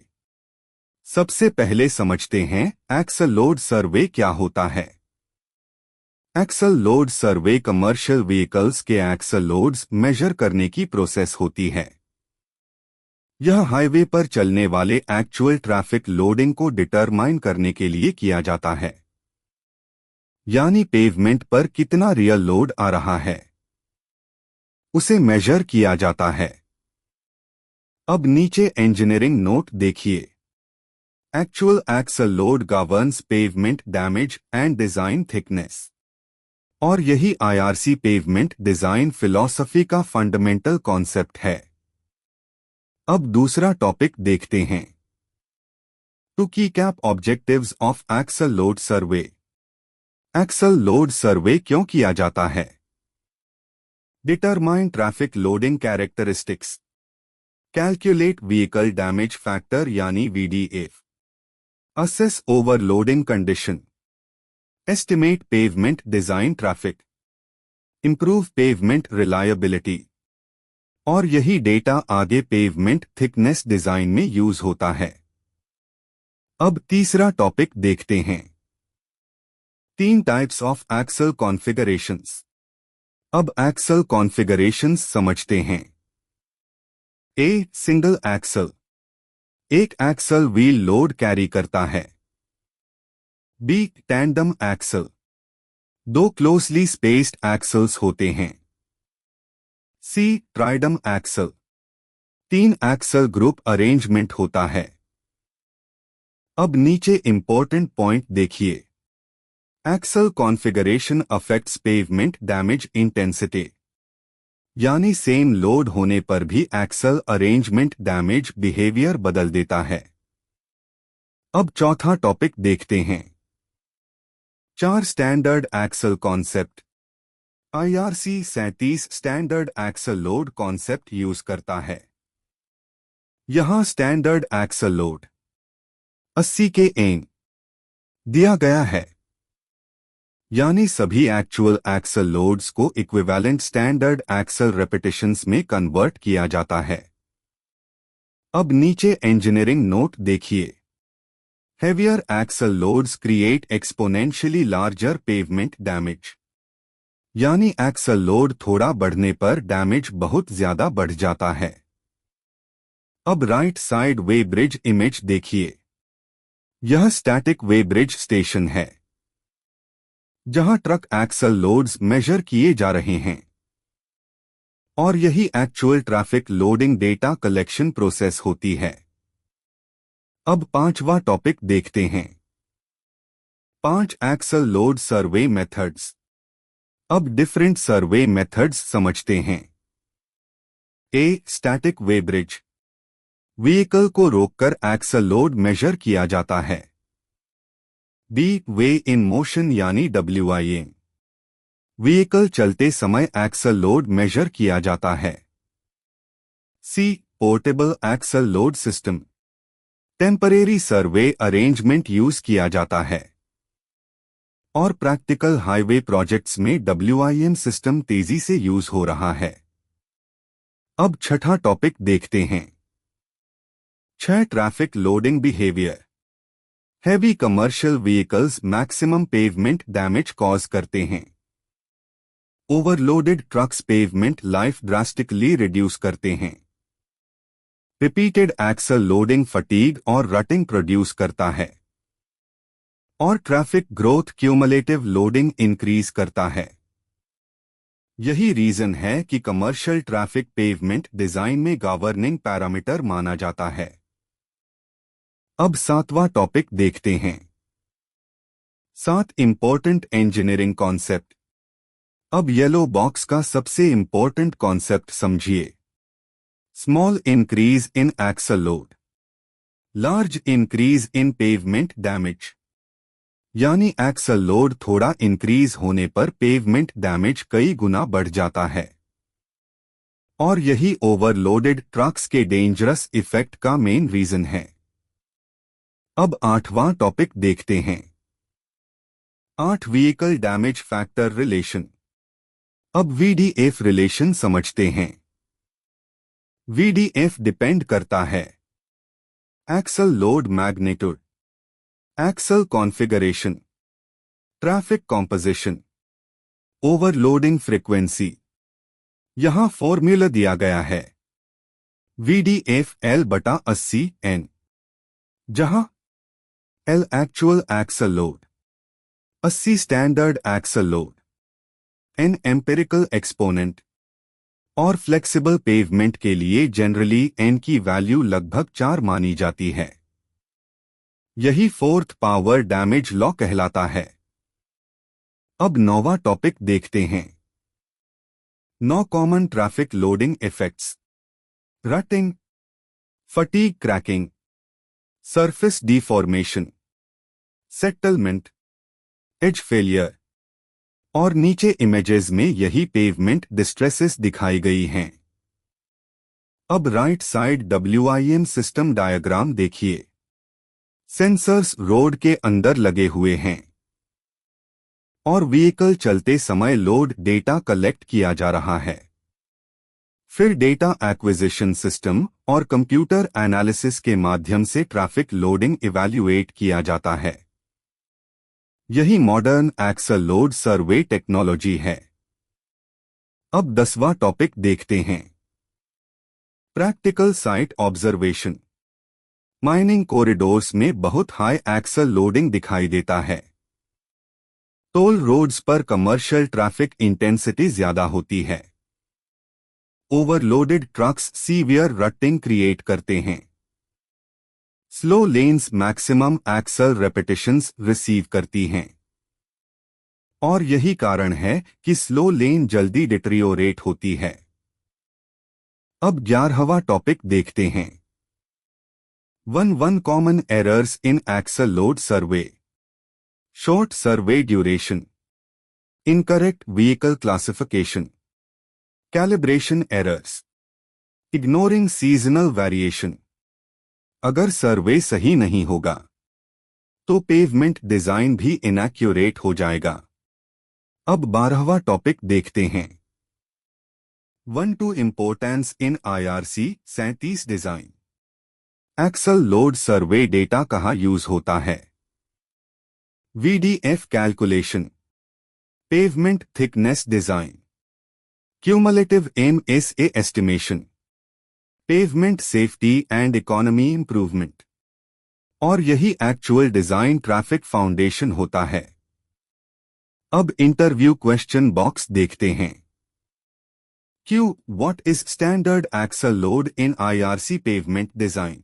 सबसे पहले समझते हैं एक्सल लोड सर्वे क्या होता है। एक्सल लोड सर्वे कमर्शियल व्हीकल्स के एक्सल लोड्स मेजर करने की प्रोसेस होती है। यह हाईवे पर चलने वाले एक्चुअल ट्रैफिक लोडिंग को डिटरमाइन करने के लिए किया जाता है, यानी पेवमेंट पर कितना रियल लोड आ रहा है उसे मेजर किया जाता है। अब नीचे इंजीनियरिंग नोट देखिए। Actual axle load governs pavement damage and design thickness, और यही IRC पेवमेंट डिजाइन फिलॉसफी का फंडामेंटल कॉन्सेप्ट है। अब दूसरा टॉपिक देखते हैं। 2 की कैप objectives of axle load survey. Axle load survey क्यों किया जाता है? Determine traffic loading characteristics, calculate vehicle damage factor यानी VDF, assess overloading condition, estimate pavement design traffic, improve pavement reliability, और यही डेटा आगे पेवमेंट थिकनेस डिजाइन में use होता है। अब तीसरा टॉपिक देखते हैं। 3 टाइप्स ऑफ एक्सल कॉन्फ़िगरेशंस। अब एक्सल कॉन्फ़िगरेशंस समझते हैं। ए, सिंगल एक्सल, एक एक्सल व्हील लोड कैरी करता है। B, tandem axle, 2 closely spaced axles होते हैं। C, tridem axle, 3 axle group arrangement होता है। अब नीचे इंपॉर्टेंट पॉइंट देखिए। Axle configuration affects pavement damage intensity, यानी सेम लोड होने पर भी एक्सल अरेंजमेंट डैमेज बिहेवियर बदल देता है। अब चौथा टॉपिक देखते हैं। 4 standard axle concept. IRC 37 standard axle load concept use करता है। यहां स्टैंडर्ड एक्सल लोड 80 kN दिया गया है, यानी सभी एक्चुअल एक्सल लोड्स को इक्विवेलेंट स्टैंडर्ड एक्सल रेपिटेशंस में कन्वर्ट किया जाता है। अब नीचे इंजीनियरिंग नोट देखिए। Heavier axle loads create exponentially larger pavement damage, यानी एक्सल लोड थोड़ा बढ़ने पर डैमेज बहुत ज्यादा बढ़ जाता है। अब right side way bridge image देखिए। यह स्टैटिक वे ब्रिज स्टेशन है, जहां ट्रक एक्सल लोड्स मेजर किए जा रहे हैं, और यही actual traffic loading data collection process होती है। अब पांचवा टॉपिक देखते हैं। 5 एक्सल लोड सर्वे मेथड्स। अब डिफरेंट सर्वे मेथड्स समझते हैं। A, static weigh bridge, vehicle को रोककर एक्सल लोड मेजर किया जाता है। बी, वे इन मोशन यानी WIM, व्हीकल चलते समय एक्सल लोड मेजर किया जाता है। C, portable axle load system, temporary survey arrangement use किया जाता है, और प्रैक्टिकल हाईवे प्रोजेक्ट्स में WIM सिस्टम तेजी से यूज हो रहा है। अब छठा टॉपिक देखते हैं। 6 traffic loading behaviour. Heavy commercial vehicles maximum pavement damage cause करते हैं। Overloaded trucks pavement life drastically reduce करते हैं। रिपीटेड एक्सल लोडिंग फटीग और रटिंग प्रोड्यूस करता है, और traffic growth cumulative loading increase करता है। यही रीजन है कि कमर्शियल ट्रैफिक पेवमेंट डिजाइन में गवर्निंग पैरामीटर माना जाता है। अब 7वां टॉपिक देखते हैं। 7 इंपॉर्टेंट इंजीनियरिंग कॉन्सेप्ट। अब येलो बॉक्स का सबसे इंपॉर्टेंट कॉन्सेप्ट समझिए। Small increase in axle load, large increase in pavement damage. यानी एक्सल लोड थोड़ा इंक्रीज होने पर पेवमेंट डैमेज कई गुना बढ़ जाता है, और यही ओवरलोडेड ट्रक्स के डेंजरस इफेक्ट का मेन रीजन है। अब 8वां टॉपिक देखते हैं। 8 व्हीकल डैमेज फैक्टर रिलेशन। अब वीडीएफ रिलेशन समझते हैं। वीडीएफ डिपेंड करता है axle load magnitude, axle configuration, traffic composition, overloading frequency. यहां फॉर्मूला दिया गया है VDF L/80N, जहां L actual axle load, 80 standard axle load, N empirical exponent, और फ्लेक्सिबल पेवमेंट के लिए जनरली N की वैल्यू लगभग 4 मानी जाती है। यही फोर्थ पावर डैमेज लॉ कहलाता है। अब 9वां टॉपिक देखते हैं। 9 common traffic loading effects. Rutting, fatigue cracking, surface deformation, settlement, edge failure. और नीचे इमेजेस में यही पेवमेंट डिस्ट्रेसेस दिखाई गई हैं। अब right side WIM system diagram देखिए। सेंसर्स रोड के अंदर लगे हुए हैं और व्हीकल चलते समय लोड डेटा कलेक्ट किया जा रहा है। फिर डेटा एक्विजिशन सिस्टम और कंप्यूटर एनालिसिस के माध्यम से ट्रैफिक लोडिंग इवैल्यूएट किया जाता है। यही modern axle load survey technology है। अब 10वां टॉपिक देखते हैं। Practical site observation. Mining corridors में बहुत हाई एक्सल लोडिंग दिखाई देता है। टोल रोड्स पर कमर्शियल ट्रैफिक इंटेंसिटी ज्यादा होती है। Overloaded trucks severe rutting create करते हैं। Slow lanes maximum axle repetitions receive करती हैं, और यही कारण है कि स्लो लेन जल्दी डिटेरियोरेट होती है। अब 11वां टॉपिक देखते हैं। 1 common errors in axle load survey. Short survey duration, incorrect vehicle classification, calibration errors, ignoring seasonal variation. अगर सर्वे सही नहीं होगा तो पेवमेंट डिजाइन भी इनएक्यूरेट हो जाएगा। अब 12वां टॉपिक देखते हैं। 1 टू इम्पोर्टेंस इन IRC 37 डिजाइन। एक्सल लोड सर्वे डेटा कहाँ यूज होता है? VDF calculation, pavement thickness design, cumulative MSA estimation, pavement safety and economy improvement, और यही एक्चुअल डिजाइन ट्रैफिक फाउंडेशन होता है। अब इंटरव्यू क्वेश्चन बॉक्स देखते हैं। Q. What is standard axle load in IRC pavement design?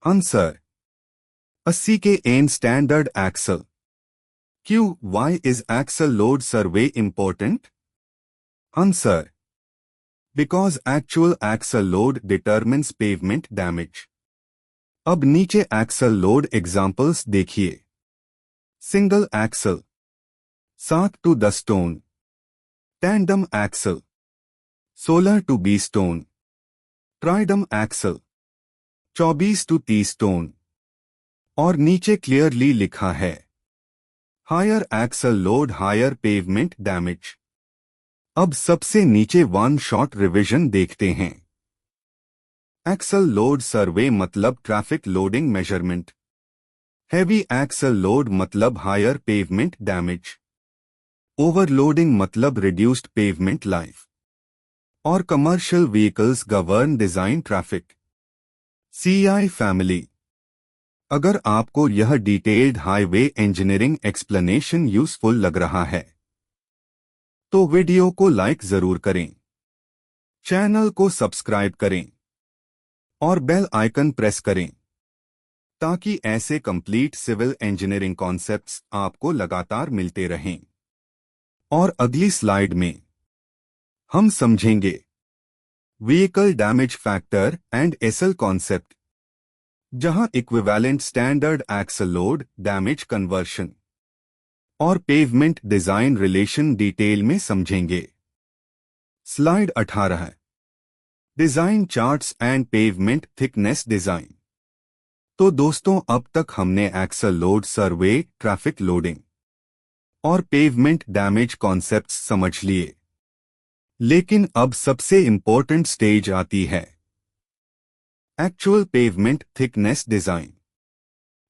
Answer. 80 kN standard axle. Q. Why is axle load survey important? Answer. Because actual axle load determines pavement damage. अब नीचे axle load examples देखिए। Single axle 7 to 10 tonne, tandem axle 16 to 20 tonne, tridem axle 24 to 30 tonne, और नीचे clearly लिखा है higher axle load higher pavement damage. अब सबसे नीचे वन शॉट रिवीजन देखते हैं। एक्सल लोड सर्वे मतलब traffic loading measurement. Heavy axle load मतलब हायर पेवमेंट डैमेज। ओवरलोडिंग मतलब रिड्यूस्ड पेवमेंट लाइफ। और commercial vehicles govern design traffic. CI family. अगर आपको यह detailed highway engineering explanation useful लग रहा है तो वीडियो को लाइक जरूर करें, चैनल को सब्सक्राइब करें और बेल आइकन प्रेस करें ताकि ऐसे कंप्लीट सिविल इंजीनियरिंग कॉन्सेप्ट्स आपको लगातार मिलते रहें। और अगली स्लाइड में हम समझेंगे vehicle damage factor and ESAL concept, जहां equivalent standard axle load damage conversion और पेवमेंट डिजाइन रिलेशन डिटेल में समझेंगे। स्लाइड 18 है design charts and pavement thickness design. तो दोस्तों, अब तक हमने axle load survey, traffic loading और पेवमेंट डैमेज कॉन्सेप्ट्स समझ लिए, लेकिन अब सबसे इंपॉर्टेंट स्टेज आती है एक्चुअल पेवमेंट थिकनेस डिजाइन,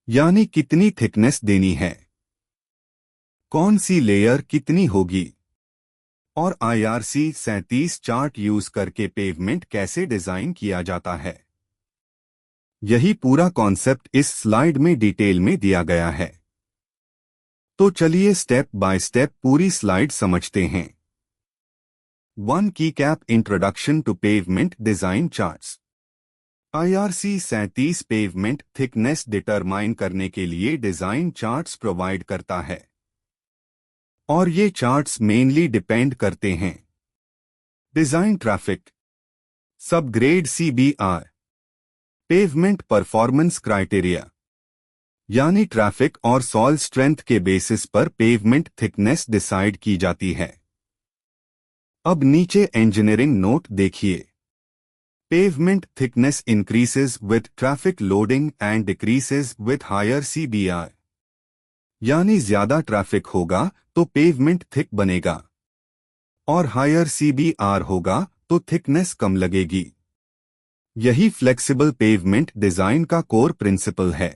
यानी कितनी थिकनेस देनी है, कौन सी लेयर कितनी होगी और IRC 37 चार्ट यूज करके पेवमेंट कैसे डिजाइन किया जाता है। यही पूरा कॉन्सेप्ट इस स्लाइड में डिटेल में दिया गया है। तो चलिए स्टेप बाय स्टेप पूरी स्लाइड समझते हैं। 1 की cap introduction to pavement design charts. IRC 37 pavement thickness determine करने के लिए डिजाइन चार्ट्स प्रोवाइड करता है, और ये चार्ट्स मेनली डिपेंड करते हैं design traffic, subgrade CBR, pavement performance criteria, यानी ट्रैफिक और सॉइल स्ट्रेंथ के बेसिस पर पेवमेंट थिकनेस डिसाइड की जाती है। अब नीचे इंजीनियरिंग नोट देखिए। Pavement thickness increases with traffic loading and decreases with higher CBR, यानी ज्यादा ट्रैफिक होगा तो पेवमेंट थिक बनेगा और हायर CBR होगा तो थिकनेस कम लगेगी। यही फ्लेक्सिबल पेवमेंट डिजाइन का कोर प्रिंसिपल है।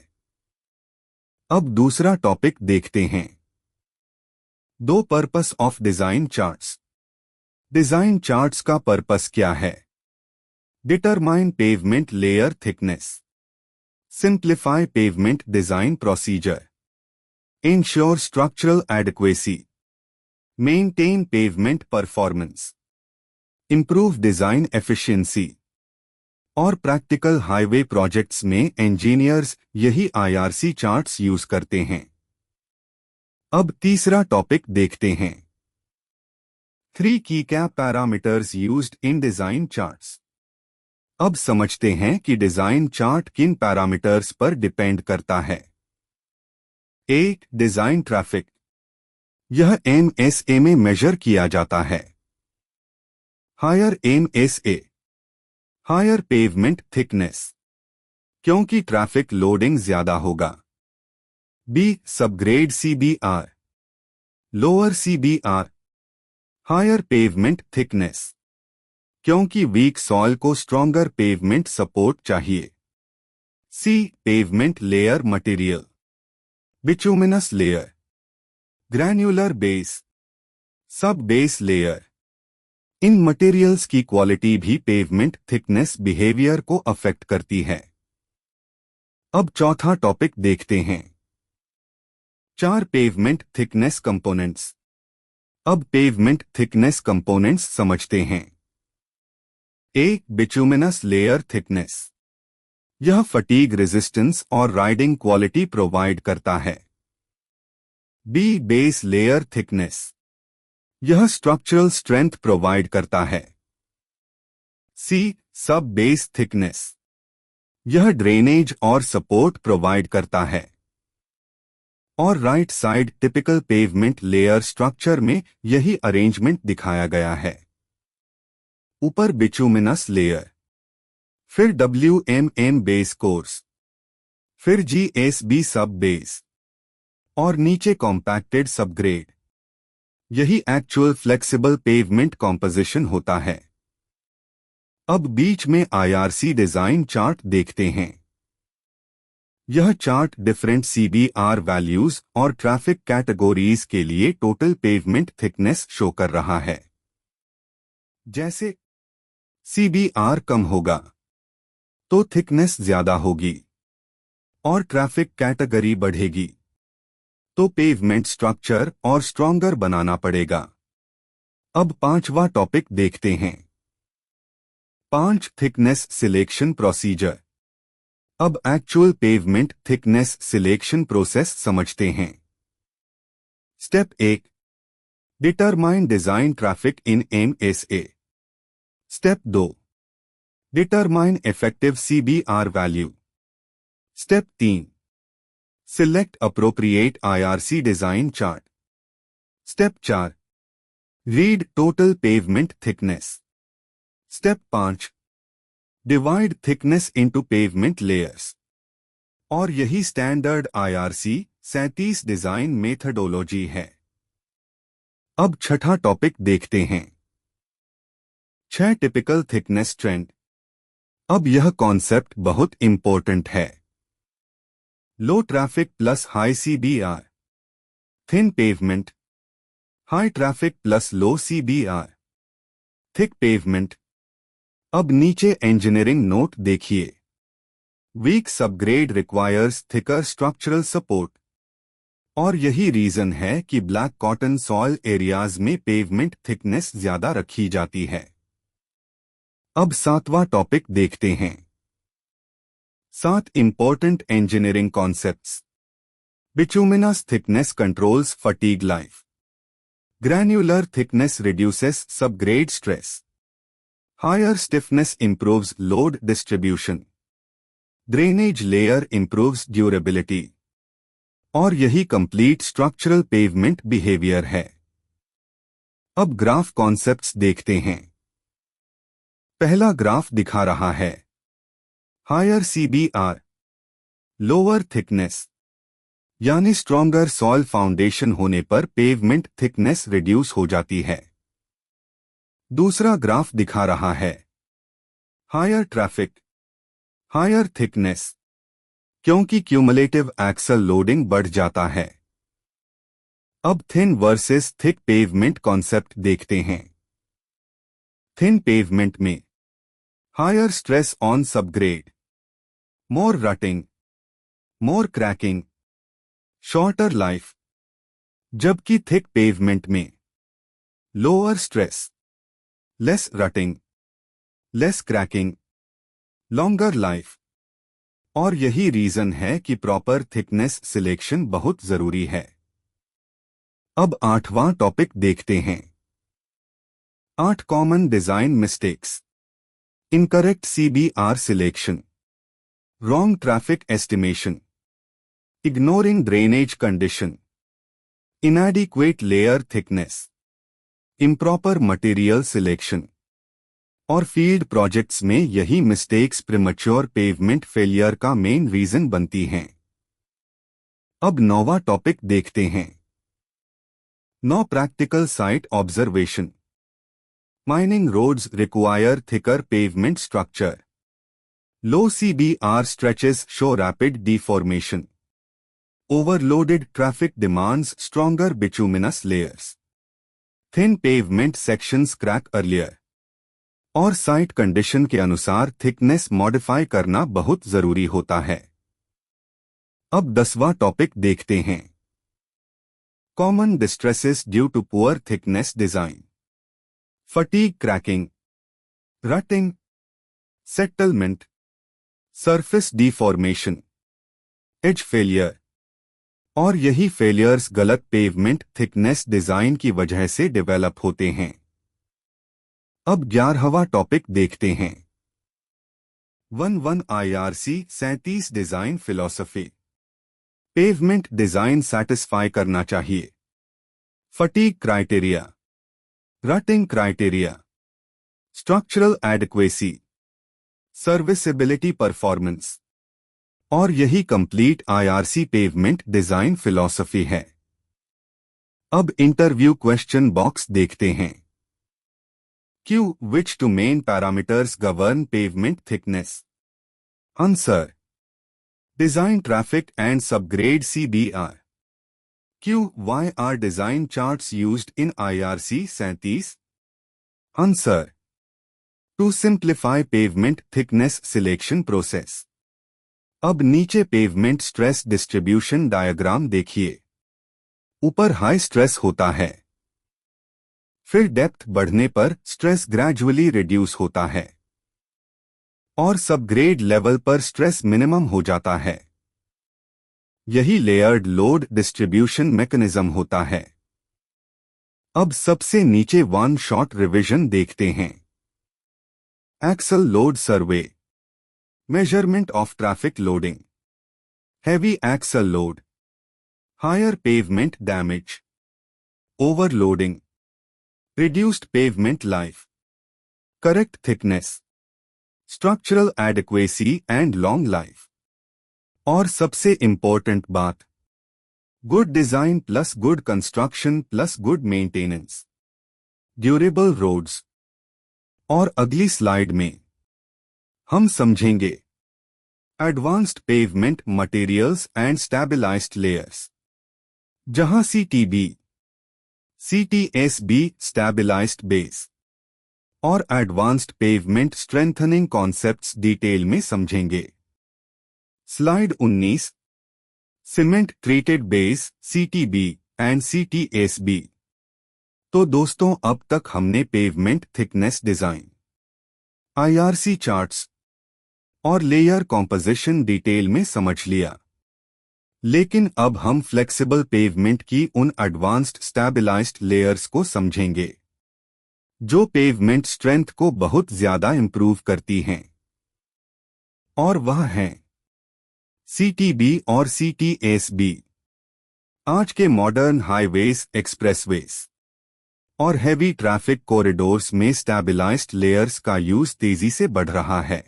अब दूसरा टॉपिक देखते हैं, 2 purpose of design charts. Design charts का पर्पस क्या है? Determine pavement layer thickness, simplify pavement design procedure, ensure structural adequacy, maintain pavement performance, improve design efficiency. और प्रैक्टिकल हाईवे प्रोजेक्ट्स में इंजीनियर्स यही IRC चार्ट्स यूज करते हैं। अब तीसरा टॉपिक देखते हैं, 3 की cap parameters used in design charts. अब समझते हैं कि डिजाइन चार्ट किन पैरामीटर्स पर डिपेंड करता है। 1. डिजाइन ट्रैफिक, यह MSA में मेजर किया जाता है। Higher MSA, higher pavement thickness, क्योंकि ट्रैफिक लोडिंग ज्यादा होगा। B. Subgrade CBR, lower CBR, higher pavement thickness, क्योंकि वीक सॉइल को स्ट्रॉन्गर पेवमेंट सपोर्ट चाहिए। C. Pavement layer material, bituminous layer, granular base, sub base layer. इन materials की quality भी pavement thickness behaviour को affect करती है। अब चौथा टॉपिक देखते हैं, 4 पेवमेंट थिकनेस कंपोनेंट्स। अब पेवमेंट थिकनेस कंपोनेंट्स समझते हैं। 1. बिटुमिनस लेयर थिकनेस, यह फटीग रेजिस्टेंस और राइडिंग क्वालिटी प्रोवाइड करता है। B. बेस लेयर थिकनेस, यह स्ट्रक्चरल स्ट्रेंथ प्रोवाइड करता है। C. सब बेस थिकनेस, यह ड्रेनेज और सपोर्ट प्रोवाइड करता है। और right side typical pavement layer structure में यही अरेंजमेंट दिखाया गया है। ऊपर बिटुमिनस लेयर, फिर WMM बेस कोर्स, फिर GSB सब बेस और नीचे कॉम्पैक्टेड सबग्रेड। यही एक्चुअल फ्लेक्सिबल पेवमेंट कॉम्पोजिशन होता है। अब बीच में IRC डिजाइन चार्ट देखते हैं। यह चार्ट डिफरेंट CBR वैल्यूज और ट्रैफिक कैटेगोरीज के लिए टोटल पेवमेंट थिकनेस शो कर रहा है। जैसे CBR कम होगा तो थिकनेस ज्यादा होगी और ट्रैफिक कैटेगरी बढ़ेगी तो पेवमेंट स्ट्रक्चर और स्ट्रॉन्गर बनाना पड़ेगा। अब पांचवा टॉपिक देखते हैं। 5 थिकनेस सिलेक्शन प्रोसीजर। अब actual pavement thickness selection process समझते हैं। Step 1, determine design traffic in MSA। Step 2, determine effective CBR value. Step 3, select appropriate IRC design chart. Step 4, read total pavement thickness. Step 5, divide thickness into pavement layers. और यही standard IRC 37 design methodology है। अब छठा topic देखते हैं। 6 typical thickness trend. अब यह concept बहुत इंपॉर्टेंट है। Low traffic plus high CBR, thin pavement, high traffic plus low CBR, thick pavement. अब नीचे इंजीनियरिंग नोट देखिए। Weak subgrade requires thicker structural support. और यही रीजन है कि ब्लैक कॉटन सॉइल एरियाज में पेवमेंट थिकनेस ज्यादा रखी जाती है। अब सातवां टॉपिक देखते हैं। 7 important engineering concepts. Bituminous thickness controls fatigue life. Granular thickness reduces subgrade stress. Higher stiffness improves load distribution. Drainage layer improves durability. और यही कंप्लीट स्ट्रक्चरल पेवमेंट बिहेवियर है। अब ग्राफ कॉन्सेप्ट्स देखते हैं। पहला ग्राफ दिखा रहा है हायर CBR, लोअर थिकनेस, यानी स्ट्रॉन्गर सॉइल फाउंडेशन होने पर पेवमेंट थिकनेस रिड्यूस हो जाती है। दूसरा ग्राफ दिखा रहा है हायर ट्रैफिक, हायर थिकनेस, क्योंकि क्यूमुलेटिव एक्सल लोडिंग बढ़ जाता है। अब thin versus thick pavement concept देखते हैं। थिन पेवमेंट में higher stress on subgrade, more rutting, more cracking, shorter life. जबकि थिक पेवमेंट में lower stress, less rutting, less cracking, longer life. और यही रीजन है कि प्रॉपर थिकनेस सिलेक्शन बहुत जरूरी है। अब आठवां टॉपिक देखते हैं। 8 common design mistakes. Incorrect CBR selection, wrong traffic estimation, ignoring drainage condition, inadequate layer thickness, improper material selection. और फील्ड प्रोजेक्ट्स में यही मिस्टेक्स प्रीमैच्योर पेवमेंट फेलियर का मेन रीजन बनती हैं। अब 9वां टॉपिक देखते हैं। 9 practical site observation. Mining roads require thicker pavement structure. Low CBR stretches show rapid deformation. Overloaded traffic demands stronger bituminous layers. Thin pavement sections crack earlier. और site condition के अनुसार thickness modify करना बहुत जरूरी होता है। अब 10वां टॉपिक देखते हैं। Common distresses due to poor thickness design. Fatigue cracking, rutting, settlement, surface deformation, edge failure. और यही फेलियर्स गलत पेवमेंट थिकनेस डिजाइन की वजह से डेवलप होते हैं। अब 11वां टॉपिक देखते हैं। 1 IRC 37 design philosophy. Pavement design satisfy करना चाहिए। Fatigue criteria, rutting criteria, structural adequacy, serviceability performance. और यही complete IRC pavement design philosophy है। अब इंटरव्यू क्वेश्चन बॉक्स देखते हैं। Q. Which 2 main parameters govern pavement thickness? Answer. Design traffic and subgrade CBR. Q. Why are design charts used in IRC 37? Answer. To simplify pavement thickness selection process. अब नीचे pavement stress distribution diagram देखिए। ऊपर high stress होता है, फिर depth बढ़ने पर stress gradually reduce होता है और सबग्रेड लेवल पर स्ट्रेस मिनिमम हो जाता है। यही लेयर्ड लोड डिस्ट्रीब्यूशन मैकेनिज्म होता है। अब सबसे नीचे वन शॉट रिवीजन देखते हैं। Axle load survey, measurement of traffic loading, heavy axle load, higher pavement damage, overloading, reduced pavement life, correct thickness, structural adequacy and long life. और सबसे important बात, good design plus good construction plus good maintenance, durable roads. और अगली slide में हम समझेंगे advanced pavement materials and stabilized layers, जहां CTB, CTSB stabilized base और advanced pavement strengthening concepts detail में समझेंगे। Slide 19, cement treated base CTB and CTSB. तो दोस्तों, अब तक हमने pavement thickness design, IRC charts और लेयर कॉम्पोजिशन डिटेल में समझ लिया। लेकिन अब हम फ्लेक्सिबल पेवमेंट की उन एडवांस्ड स्टेबलाइज्ड लेयर्स को समझेंगे जो पेवमेंट स्ट्रेंथ को बहुत ज्यादा इंप्रूव करती हैं। और वह हैं सीटीबी और सीटीएसबी। आज के मॉडर्न हाईवेज, एक्सप्रेसवेज और हैवी ट्रैफिक कॉरिडोर्स में स्टेबलाइज्ड लेयर्स का यूज तेजी से बढ़ रहा है,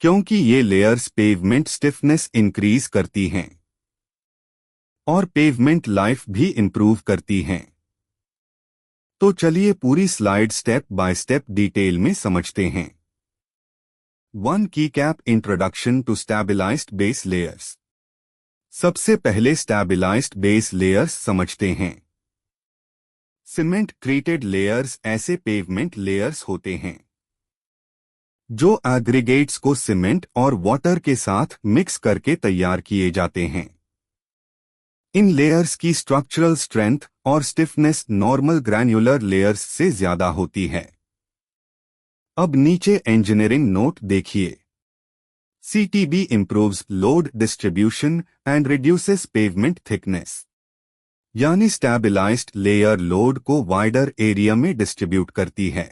क्योंकि ये लेयर्स पेवमेंट स्टिफनेस इंक्रीज करती हैं और पेवमेंट लाइफ भी इंप्रूव करती हैं। तो चलिए पूरी slide step by step detail में समझते हैं। 1 की cap introduction to stabilized base layers. सबसे पहले स्टेबलाइज्ड बेस लेयर्स समझते हैं। सीमेंट ट्रीटेड लेयर्स ऐसे पेवमेंट लेयर्स होते हैं जो एग्रीगेट्स को सीमेंट और वाटर के साथ मिक्स करके तैयार किए जाते हैं। इन लेयर्स की स्ट्रक्चरल स्ट्रेंथ और स्टिफनेस नॉर्मल ग्रैन्युलर लेयर्स से ज्यादा होती है। अब नीचे इंजीनियरिंग नोट देखिए। CTB improves load distribution and reduces pavement thickness, यानी स्टेबलाइज्ड लेयर लोड को वाइडर एरिया में डिस्ट्रीब्यूट करती है,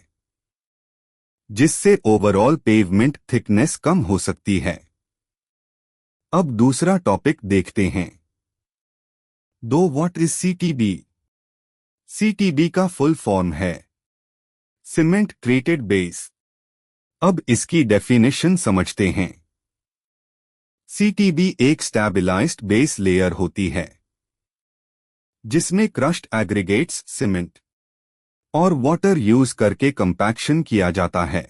जिससे ओवरऑल पेवमेंट थिकनेस कम हो सकती है। अब दूसरा टॉपिक देखते हैं। What is CTB? सीटीबी का फुल फॉर्म है सीमेंट ट्रीटेड बेस। अब इसकी डेफिनेशन समझते हैं। सीटीबी एक स्टेबलाइज्ड बेस लेयर होती है जिसमें क्रश्ड एग्रीगेट्स, सीमेंट और वाटर यूज करके कंपैक्शन किया जाता है।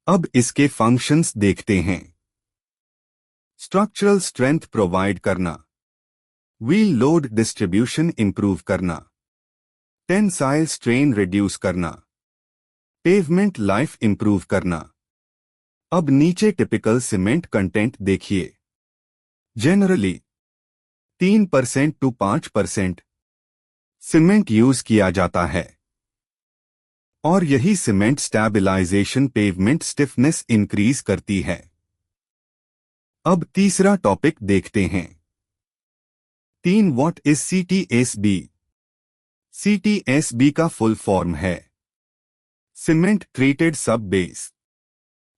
अब इसके फंक्शंस देखते हैं। स्ट्रक्चरल स्ट्रेंथ प्रोवाइड करना, व्हील लोड डिस्ट्रीब्यूशन इंप्रूव करना, टेंसाइल स्ट्रेन रिड्यूस करना, पेवमेंट लाइफ इंप्रूव करना। अब नीचे टिपिकल सीमेंट कंटेंट देखिए। जनरली 3% to 5% सीमेंट यूज किया जाता है और यही cement stabilization pavement stiffness increase करती है। अब तीसरा टॉपिक देखते हैं। 3 व्हाट इज सीटीएसबी? सीटीएसबी का फुल फॉर्म है सीमेंट ट्रीटेड सब बेस।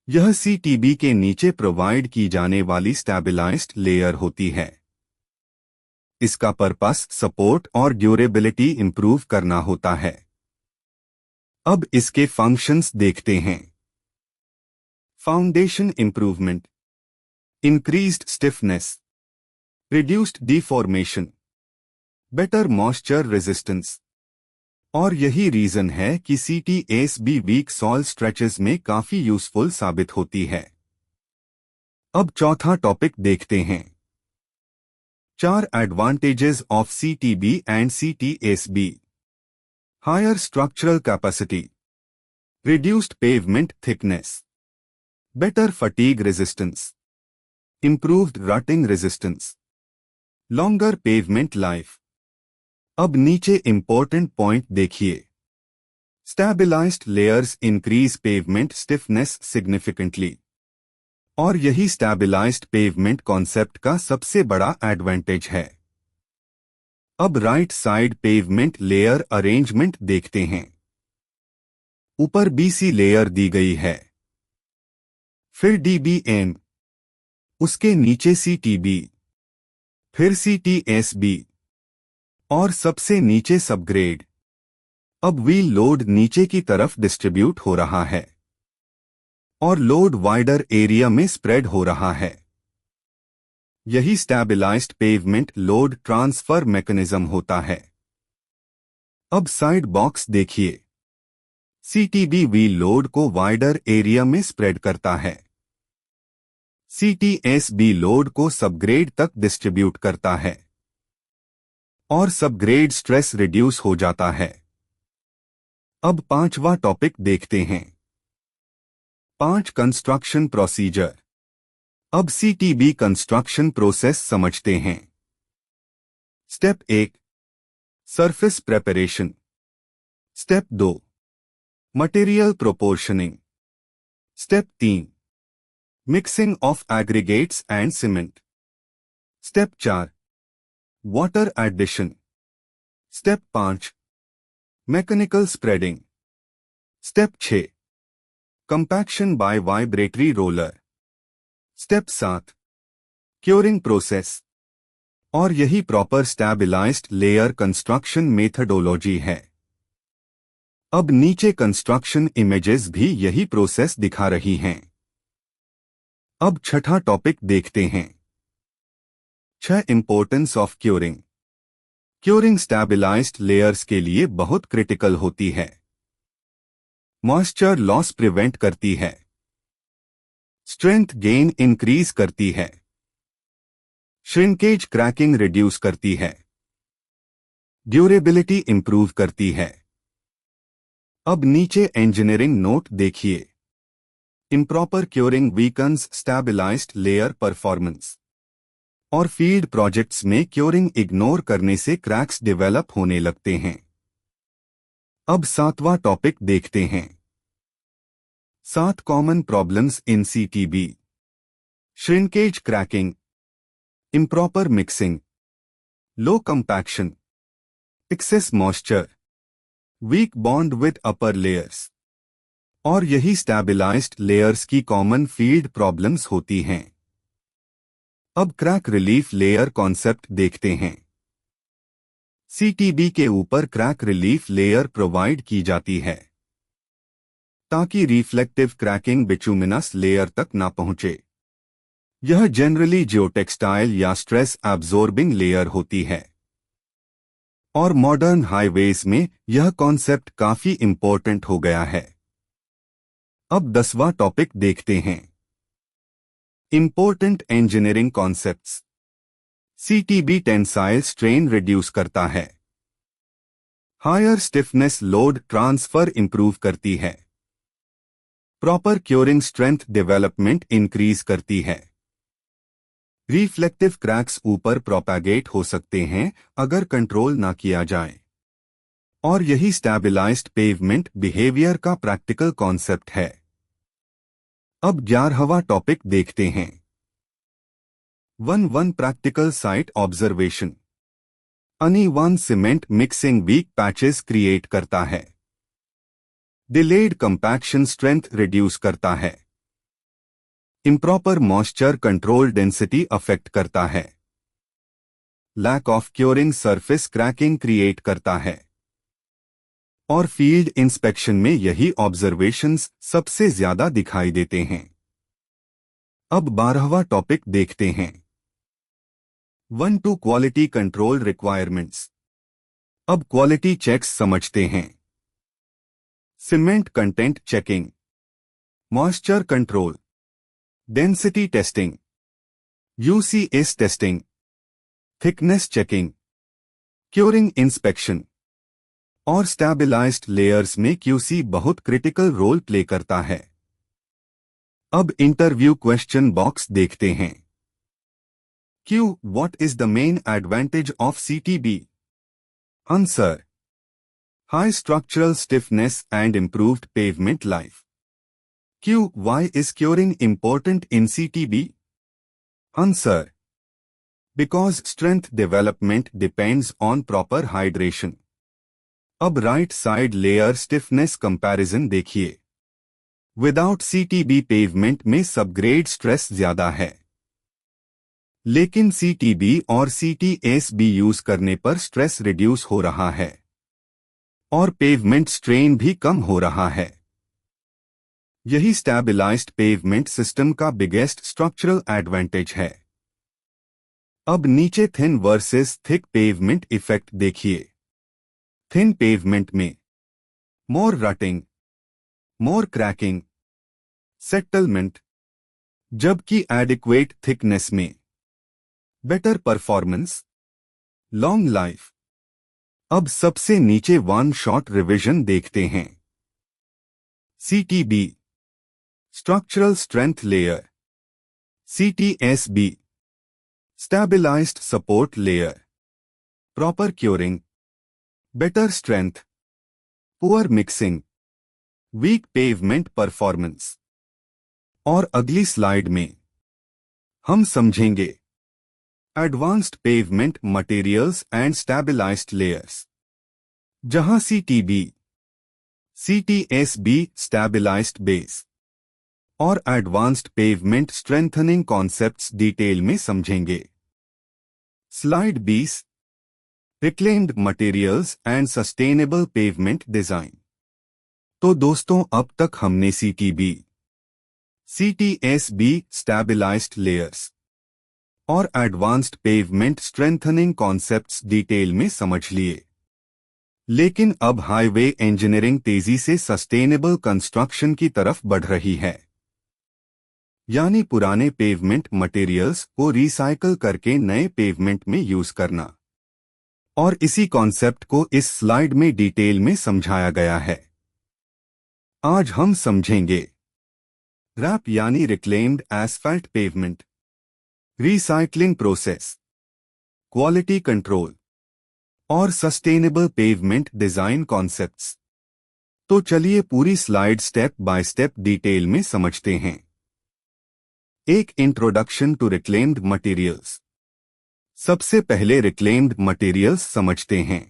यह सीटीबी के नीचे प्रोवाइड की जाने वाली स्टेबलाइज्ड लेयर होती है। इसका पर्पस सपोर्ट और ड्यूरेबिलिटी इंप्रूव करना होता है। अब इसके फंक्शंस देखते हैं। Foundation improvement, increased stiffness, reduced deformation, better moisture resistance. और यही रीजन है कि सीटीएसबी वीक सॉइल स्ट्रेचेस में काफी यूजफुल साबित होती है। अब चौथा टॉपिक देखते हैं। 4 advantages of CTB and CTSB. Higher structural capacity, reduced pavement thickness, better fatigue resistance, improved rutting resistance, longer pavement life अब नीचे इंपॉर्टेंट पॉइंट देखिए। Stabilised layers increase pavement stiffness significantly. और यही स्टेबलाइज्ड पेवमेंट कॉन्सेप्ट का सबसे बड़ा advantage है। अब right side pavement layer arrangement देखते हैं। ऊपर बीसी लेयर दी गई है, फिर डीबीएम, उसके नीचे सीटीबी, फिर सीटीएसबी और सबसे नीचे सबग्रेड। अब व्हील लोड नीचे की तरफ डिस्ट्रीब्यूट हो रहा है और लोड वाइडर एरिया में स्प्रेड हो रहा है। यही stabilized pavement load transfer mechanism होता है। अब साइड बॉक्स देखिए। सीटीबी व्हील लोड को वाइडर एरिया में स्प्रेड करता है। सीटीएसबी लोड को सबग्रेड तक डिस्ट्रीब्यूट करता है और सबग्रेड स्ट्रेस रिड्यूस हो जाता है। अब पांचवा टॉपिक देखते हैं। 5 कंस्ट्रक्शन प्रोसीजर। अब सीटीबी कंस्ट्रक्शन प्रोसेस समझते हैं। Step 1, surface preparation. Step 2, material proportioning. Step 3, mixing of aggregates and cement. Step 4, water addition. Step 5, mechanical spreading. Step 6, compaction by vibratory roller. Step 7, curing process. और यही proper stabilised layer construction methodology है। अब नीचे construction images भी यही process दिखा रही हैं। अब छठा टॉपिक देखते हैं। 6 importance of curing. Curing stabilized layers के लिए बहुत क्रिटिकल होती है। मॉइस्चर लॉस प्रिवेंट करती है, स्ट्रेंथ गेन इंक्रीज करती है, श्रिंकेज क्रैकिंग रिड्यूस करती है, ड्यूरेबिलिटी इंप्रूव करती है। अब नीचे इंजीनियरिंग नोट देखिए। Improper curing weakens stabilized layer performance. और फील्ड प्रोजेक्ट्स में क्योरिंग इग्नोर करने से क्रैक्स डेवलप होने लगते हैं। अब 7वां टॉपिक देखते हैं। 7 common problems in CTB. Shrinkage cracking, improper mixing, low compaction, excess moisture, weak bond with upper layers. और यही स्टेबलाइज्ड लेयर्स की कॉमन फील्ड प्रॉब्लम्स होती हैं। अब क्रैक रिलीफ लेयर कॉन्सेप्ट देखते हैं। सीटीबी के ऊपर क्रैक रिलीफ लेयर प्रोवाइड की जाती है ताकि रिफ्लेक्टिव क्रैकिंग बिटुमिनस लेयर तक ना पहुंचे। यह जनरली जियोटेक्सटाइल या स्ट्रेस एब्जॉर्बिंग लेयर होती है और मॉडर्न हाईवेज में यह कॉन्सेप्ट काफी इंपॉर्टेंट हो गया है। अब 10वां टॉपिक देखते हैं। Important engineering concepts. CTB tensile strain reduce करता है, higher stiffness load transfer improve करती है, proper curing strength development increase करती है, रिफ्लेक्टिव क्रैक्स ऊपर प्रोपैगेट हो सकते हैं अगर कंट्रोल ना किया जाए। और यही स्टेबलाइज्ड पेवमेंट बिहेवियर का प्रैक्टिकल कॉन्सेप्ट है। अब 11वां टॉपिक देखते हैं। 1 practical site observation. Uneven cement mixing weak patches create करता है, डिलेड कंपैक्शन स्ट्रेंथ रिड्यूस करता है, improper moisture control density affect करता है, lack of curing surface cracking create करता है। और फील्ड इंस्पेक्शन में यही ऑब्जर्वेशंस सबसे ज्यादा दिखाई देते हैं। अब 12वां टॉपिक देखते हैं। 1 क्वालिटी कंट्रोल रिक्वायरमेंट्स। अब क्वालिटी चेक्स समझते हैं। Cement content checking, moisture control, density testing, UCS testing, thickness checking, curing inspection. और स्टेबलाइज्ड लेयर्स में क्यूसी बहुत क्रिटिकल रोल प्ले करता है। अब इंटरव्यू क्वेश्चन बॉक्स देखते हैं। Q. What is the main advantage of CTB? Answer. High structural stiffness and improved pavement life. Q. Why is curing important in CTB? Answer. Because strength development depends on proper hydration. अब right side layer stiffness comparison देखिए. Without CTB pavement में subgrade stress ज्यादा है, लेकिन CTB और सीटीएसबी use करने पर stress reduce हो रहा है और पेवमेंट स्ट्रेन भी कम हो रहा है. यही स्टैबिलाइज्ड पेवमेंट सिस्टम का बिगेस्ट स्ट्रक्चरल एडवांटेज है. अब नीचे thin versus thick pavement effect देखिए. थिन पेवमेंट में more rutting, more cracking, settlement, जबकि एडिक्वेट थिकनेस में बेटर परफॉर्मेंस, लॉन्ग लाइफ. अब सबसे नीचे वन शॉट रिवीजन देखते हैं. CTB structural strength layer, CTSB stabilised support layer, proper curing, better strength, poor mixing, weak pavement performance. और अगली slide में हम समझेंगे advanced pavement materials and स्टैबिलाइज्ड layers, जहां सीटीबी, सीटीएसबी स्टैबिलाइज्ड बेस और advanced pavement strengthening concepts detail में समझेंगे. Slide 20. Reclaimed materials and sustainable pavement design. तो दोस्तों, अब तक हमने सीटीबी, सीटीएसबी स्टैबिलाइज्ड लेयर्स और advanced pavement strengthening concepts detail में समझ लिए. लेकिन अब हाईवे इंजीनियरिंग तेजी से सस्टेनेबल कंस्ट्रक्शन की तरफ बढ़ रही है, यानी पुराने पेवमेंट मटेरियल्स को रिसाइकल करके नए पेवमेंट में यूज करना. और इसी कॉन्सेप्ट को इस स्लाइड में डिटेल में समझाया गया है. आज हम समझेंगे रैप यानी reclaimed asphalt pavement, recycling process, quality control और सस्टेनेबल पेवमेंट डिजाइन कॉन्सेप्ट्स. तो चलिए पूरी slide step by step detail में समझते हैं. एक इंट्रोडक्शन टू रिक्लेम्ड मटेरियल्स. सबसे पहले रिक्लेम्ड मटेरियल्स समझते हैं.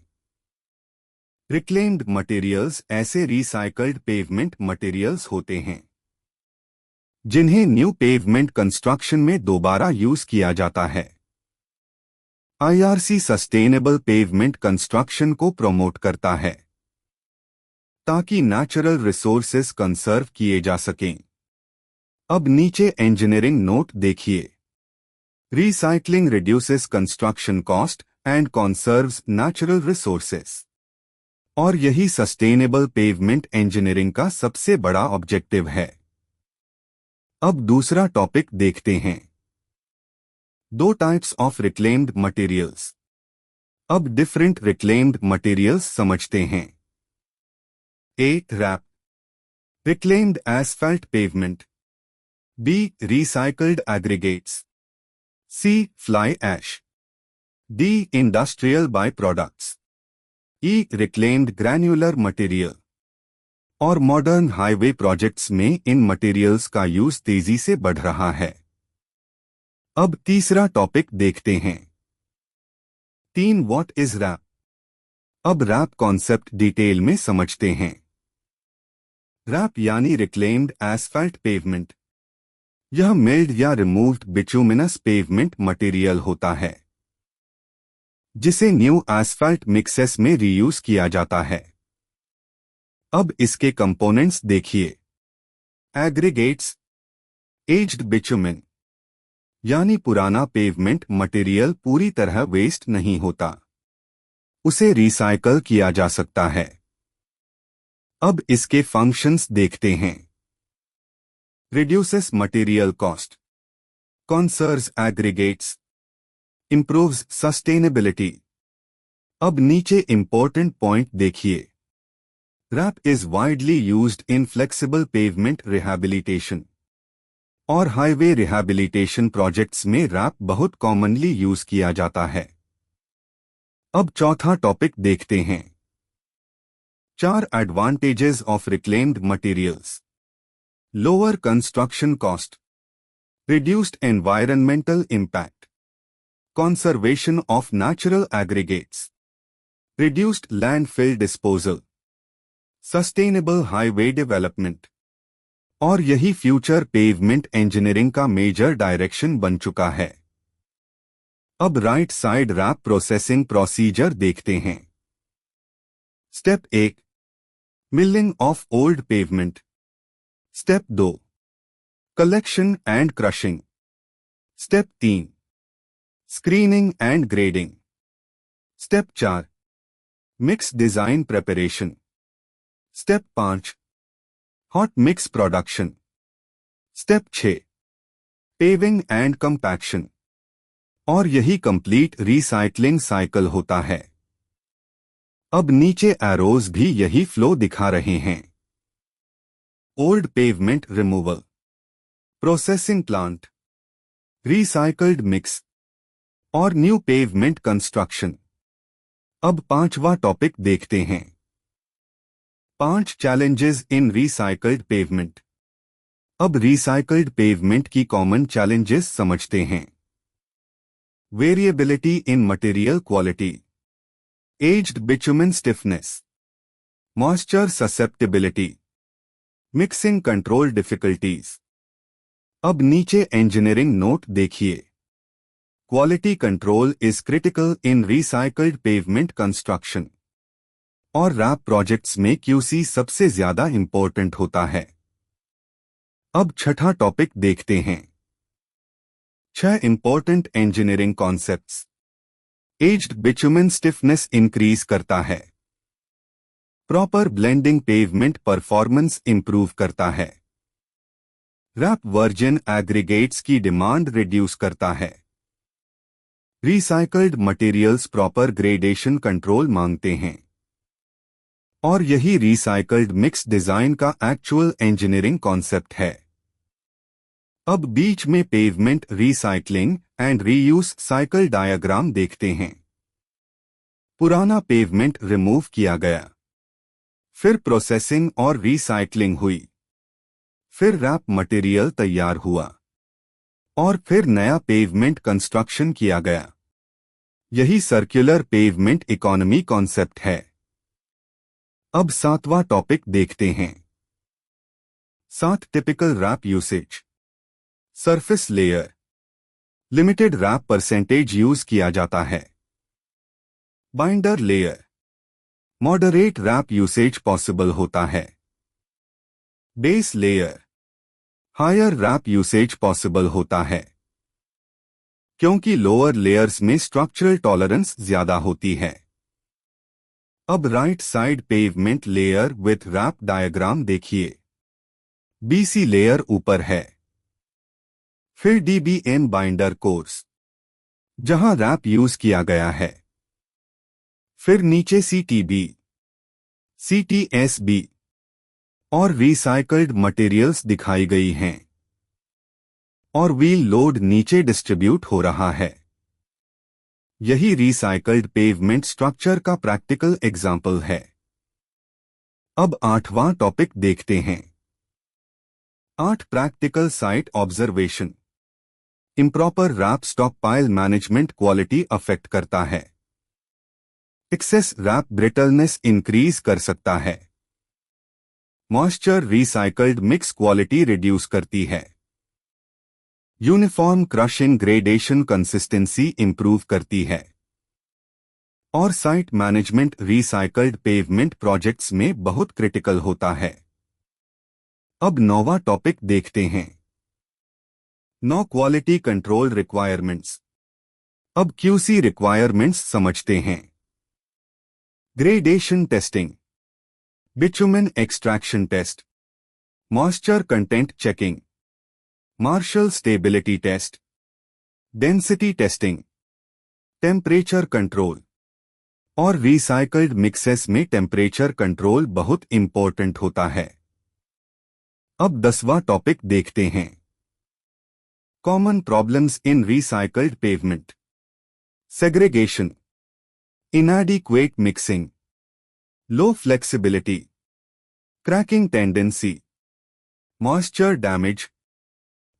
रिक्लेम्ड मटेरियल्स ऐसे रिसाइकल्ड पेवमेंट मटेरियल्स होते हैं जिन्हें न्यू पेवमेंट कंस्ट्रक्शन में दोबारा यूज किया जाता है. आईआरसी सस्टेनेबल पेवमेंट कंस्ट्रक्शन को प्रमोट करता है ताकि नेचुरल रिसोर्सेज कंसर्व किए जा सकें. अब नीचे इंजीनियरिंग नोट देखिए. Recycling reduces construction cost and conserves natural resources. और यही सस्टेनेबल पेवमेंट इंजीनियरिंग का सबसे बड़ा ऑब्जेक्टिव है. अब दूसरा टॉपिक देखते हैं. दो टाइप्स ऑफ रिक्लेम्ड मटेरियल्स. अब डिफरेंट रिक्लेम्ड मटेरियल्स समझते हैं. A. RAP, reclaimed asphalt pavement. B. Recycled aggregates. C. Fly ash. D. Industrial byproducts. E. Reclaimed granular material. और मॉडर्न हाईवे प्रोजेक्ट्स में इन मटेरियल्स का यूज तेजी से बढ़ रहा है. अब तीसरा टॉपिक देखते हैं. 3. What is RAP. अब रैप कॉन्सेप्ट डिटेल में समझते हैं. रैप यानी रिक्लेम्ड एस्फाल्ट पेवमेंट. यह मिल्ड या रिमूव्ड बिटुमिनस पेवमेंट मटेरियल होता है जिसे न्यू एस्फाल्ट मिक्सेस में रीयूज किया जाता है. अब इसके कंपोनेंट्स देखिए. एग्रीगेट्स, एज्ड बिटुमिन, यानी पुराना पेवमेंट मटेरियल पूरी तरह वेस्ट नहीं होता, उसे रिसाइकल किया जा सकता है. अब इसके फंक्शंस देखते हैं. Reduces material cost, conserves aggregates, improves sustainability. अब नीचे important point देखिए. RAP is widely used in flexible pavement rehabilitation. और हाईवे रिहैबिलिटेशन प्रोजेक्ट्स में रैप बहुत कॉमनली यूज किया जाता है. अब चौथा टॉपिक देखते हैं। 4 advantages of reclaimed materials. Lower construction cost, reduced environmental impact, conservation of natural aggregates, reduced landfill disposal, sustainable highway development। और यही फ्यूचर पेवमेंट इंजीनियरिंग का मेजर डायरेक्शन बन चुका है। अब right side RAP processing procedure देखते हैं। Step 1, milling of old pavement. Step 2, collection and crushing. Step 3, screening and grading. Step 4, mix design preparation. Step 5, hot mix production. Step 6, paving and compaction. और यही complete recycling cycle होता है। अब नीचे arrows भी यही फ्लो दिखा रहे हैं। Old pavement removal, processing plant, recycled mix और न्यू पेवमेंट कंस्ट्रक्शन। अब पांचवा टॉपिक देखते हैं। 5 चैलेंजेस इन रिसाइकल्ड पेवमेंट। अब रिसाइकल्ड पेवमेंट की कॉमन चैलेंजेस समझते हैं। Variability in material quality, aged bitumen stiffness, moisture susceptibility, mixing control difficulties. अब नीचे इंजीनियरिंग नोट देखिए। Quality control is critical in recycled pavement construction. और रैप प्रोजेक्ट्स में QC सबसे ज्यादा इंपॉर्टेंट होता है। अब छठा टॉपिक देखते हैं। 6 important engineering concepts. Aged bitumen stiffness increase करता है। Proper blending pavement performance improve करता है। रैप वर्जिन एग्रीगेट्स की डिमांड रिड्यूस करता है। Recycled materials proper gradation control मांगते हैं। और यही रिसाइकल्ड मिक्स डिजाइन का एक्चुअल इंजीनियरिंग कॉन्सेप्ट है। अब बीच में pavement recycling and reuse cycle diagram देखते हैं। पुराना पेवमेंट रिमूव किया गया, फिर प्रोसेसिंग और रिसाइकलिंग हुई, फिर रैप मटेरियल तैयार हुआ और फिर नया पेवमेंट कंस्ट्रक्शन किया गया। यही सर्कुलर पेवमेंट इकोनॉमी कॉन्सेप्ट है। अब 7वां टॉपिक देखते हैं। 7 typical RAP usage. Surface layer, limited RAP percentage use किया जाता है। Binder layer, moderate RAP usage possible होता है। Base layer, higher RAP usage possible होता है क्योंकि लोअर लेयर्स में स्ट्रक्चरल टॉलरेंस ज्यादा होती है। अब right side pavement layer with RAP diagram देखिए। बीसी लेयर ऊपर है, फिर डीबीएम बाइंडर कोर्स जहां रैप यूज किया गया है, फिर नीचे सीटीबी, सीटीएसबी और रिसाइकल्ड मटेरियल्स दिखाई गई हैं और व्हील लोड नीचे डिस्ट्रीब्यूट हो रहा है। यही रिसाइकल्ड पेवमेंट स्ट्रक्चर का प्रैक्टिकल एग्जाम्पल है। अब 8वां टॉपिक देखते हैं। 8 practical site observation. Improper RAP stockpile management quality affect करता है। एक्सेस रैप ब्रिटलनेस इंक्रीज कर सकता है। Moisture recycled mix quality reduce करती है। Uniform crushing gradation consistency improve करती है। और site management recycled pavement projects में बहुत क्रिटिकल होता है। अब 9वां टॉपिक देखते हैं। 9 क्वालिटी कंट्रोल रिक्वायरमेंट्स। अब क्यूसी रिक्वायरमेंट्स समझते हैं। Gradation testing, bitumen extraction test, moisture content checking, Marshall stability test, density testing, temperature control और रिसाइकल्ड मिक्सेस में टेम्परेचर कंट्रोल बहुत इंपॉर्टेंट होता है। अब 10वां टॉपिक देखते हैं। Common problems in recycled pavement. Segregation, inadequate mixing, low flexibility, cracking tendency, moisture damage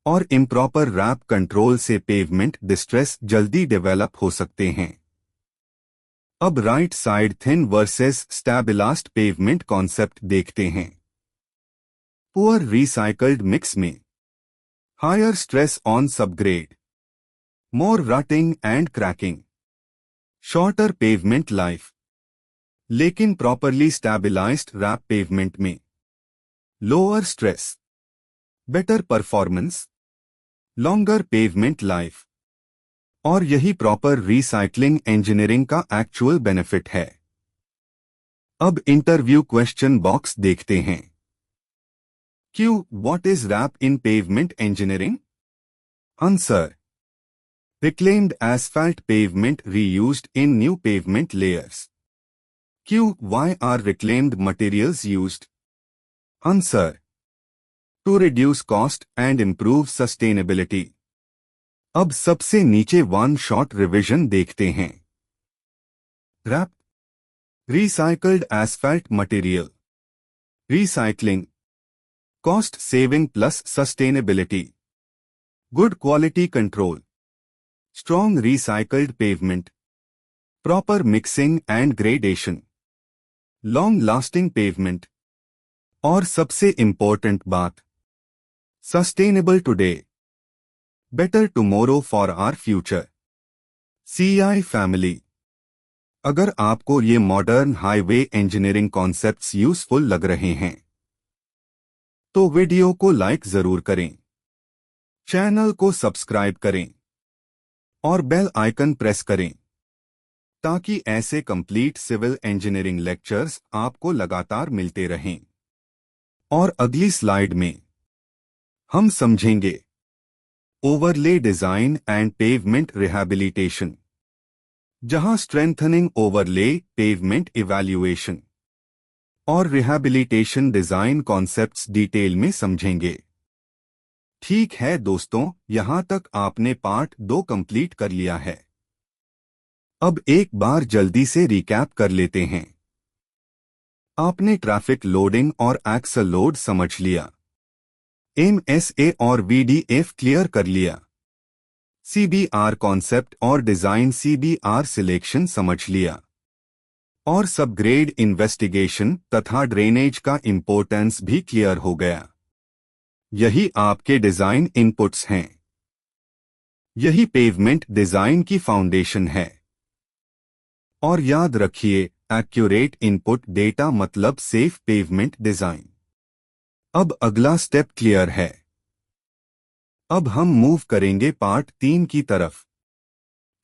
और improper रैप कंट्रोल से पेवमेंट डिस्ट्रेस जल्दी डेवलप हो सकते हैं। अब right side thin versus stabilised pavement concept देखते हैं। पुअर रिसाइकल्ड मिक्स में higher stress on subgrade, more rutting and cracking, shorter pavement life, लेकिन प्रॉपरली स्टैबिलाइज्ड रैप पेवमेंट में lower stress, better performance, longer pavement life, और यही proper recycling engineering का actual benefit है। अब इंटरव्यू क्वेश्चन बॉक्स देखते हैं। Q what is rap in pavement engineering? Answer reclaimed asphalt pavement reused in new pavement layers. Q why are reclaimed materials used? Answer to reduce cost and improve sustainability. अब सबसे नीचे one shot revision देखते हैं। RAP recycled asphalt material, recycling, cost saving plus sustainability, good quality control, strong recycled pavement, proper mixing and gradation, long-lasting pavement, और सबसे important बात, sustainable today, better tomorrow for our future. CI family, अगर आपको ये modern highway engineering concepts useful लग रहे हैं तो वीडियो को लाइक जरूर करें, चैनल को सब्सक्राइब करें और बेल आइकन प्रेस करें ताकि ऐसे कंप्लीट सिविल इंजीनियरिंग लेक्चर्स आपको लगातार मिलते रहें। और अगली स्लाइड में हम समझेंगे overlay design and pavement rehabilitation, जहां स्ट्रेंथनिंग ओवरले, पेवमेंट इवैल्यूएशन और रिहैबिलिटेशन डिजाइन कॉन्सेप्ट्स डिटेल में समझेंगे। ठीक है दोस्तों, यहां तक आपने पार्ट 2 कंप्लीट कर लिया है। अब एक बार जल्दी से रिकैप कर लेते हैं। आपने ट्रैफिक लोडिंग और एक्सल लोड समझ लिया, एमएसए और वीडीएफ क्लियर कर लिया, सीबीआर कॉन्सेप्ट और डिजाइन सीबीआर सिलेक्शन समझ लिया, और सबग्रेड इन्वेस्टिगेशन तथा ड्रेनेज का इंपॉर्टेंस भी क्लियर हो गया। यही आपके डिजाइन इनपुट्स हैं। यही पेवमेंट डिजाइन की फाउंडेशन है। और याद रखिए, एक्यूरेट इनपुट डेटा मतलब सेफ पेवमेंट डिजाइन। अब अगला स्टेप क्लियर है। अब हम मूव करेंगे पार्ट 3 की तरफ,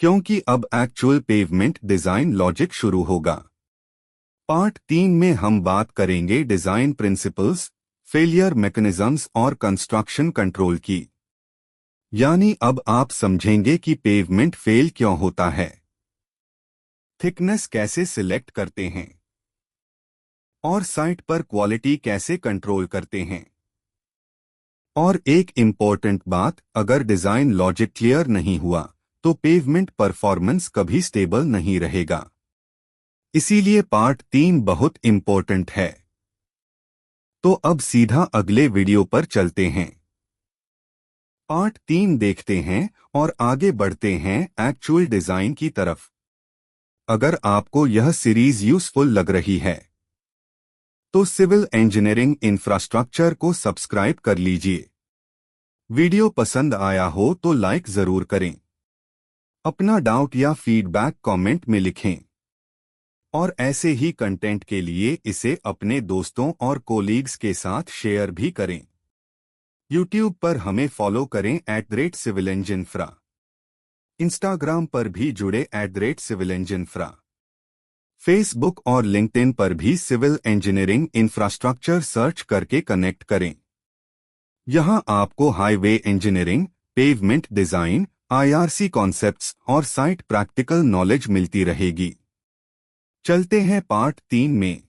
क्योंकि अब एक्चुअल पेवमेंट डिजाइन लॉजिक शुरू होगा। पार्ट 3 में हम बात करेंगे डिजाइन प्रिंसिपल्स, फेलियर मैकेनिज्म्स और कंस्ट्रक्शन कंट्रोल की। यानी अब आप समझेंगे कि पेवमेंट फेल क्यों होता है, थिकनेस कैसे सिलेक्ट करते हैं और साइट पर क्वालिटी कैसे कंट्रोल करते हैं। और एक इम्पोर्टेंट बात, अगर डिजाइन लॉजिक क्लियर नहीं हुआ तो पेवमेंट परफॉर्मेंस कभी स्टेबल नहीं रहेगा। इसीलिए पार्ट 3 बहुत इम्पोर्टेंट है। तो अब सीधा अगले वीडियो पर चलते हैं। पार्ट 3 देखते हैं और आगे बढ़ते हैं एक्चुअल डिजाइन की तरफ। अगर आपको यह सीरीज यूजफुल लग रही है तो सिविल इंजीनियरिंग इंफ्रास्ट्रक्चर को सब्सक्राइब कर लीजिए। वीडियो पसंद आया हो तो लाइक जरूर करें। अपना डाउट या फीडबैक कमेंट में लिखें। और ऐसे ही कंटेंट के लिए इसे अपने दोस्तों और कोलीग्स के साथ शेयर भी करें। यूट्यूब पर हमें फॉलो करें @civilenginefra। इंस्टाग्राम पर भी जुड़े @civilenginefra। फेसबुक और लिंक्डइन पर भी सिविल इंजीनियरिंग इंफ्रास्ट्रक्चर सर्च करके कनेक्ट करें। यहां आपको highway engineering, pavement design, IRC concepts और साइट प्रैक्टिकल नॉलेज मिलती रहेगी। चलते हैं पार्ट 3 में।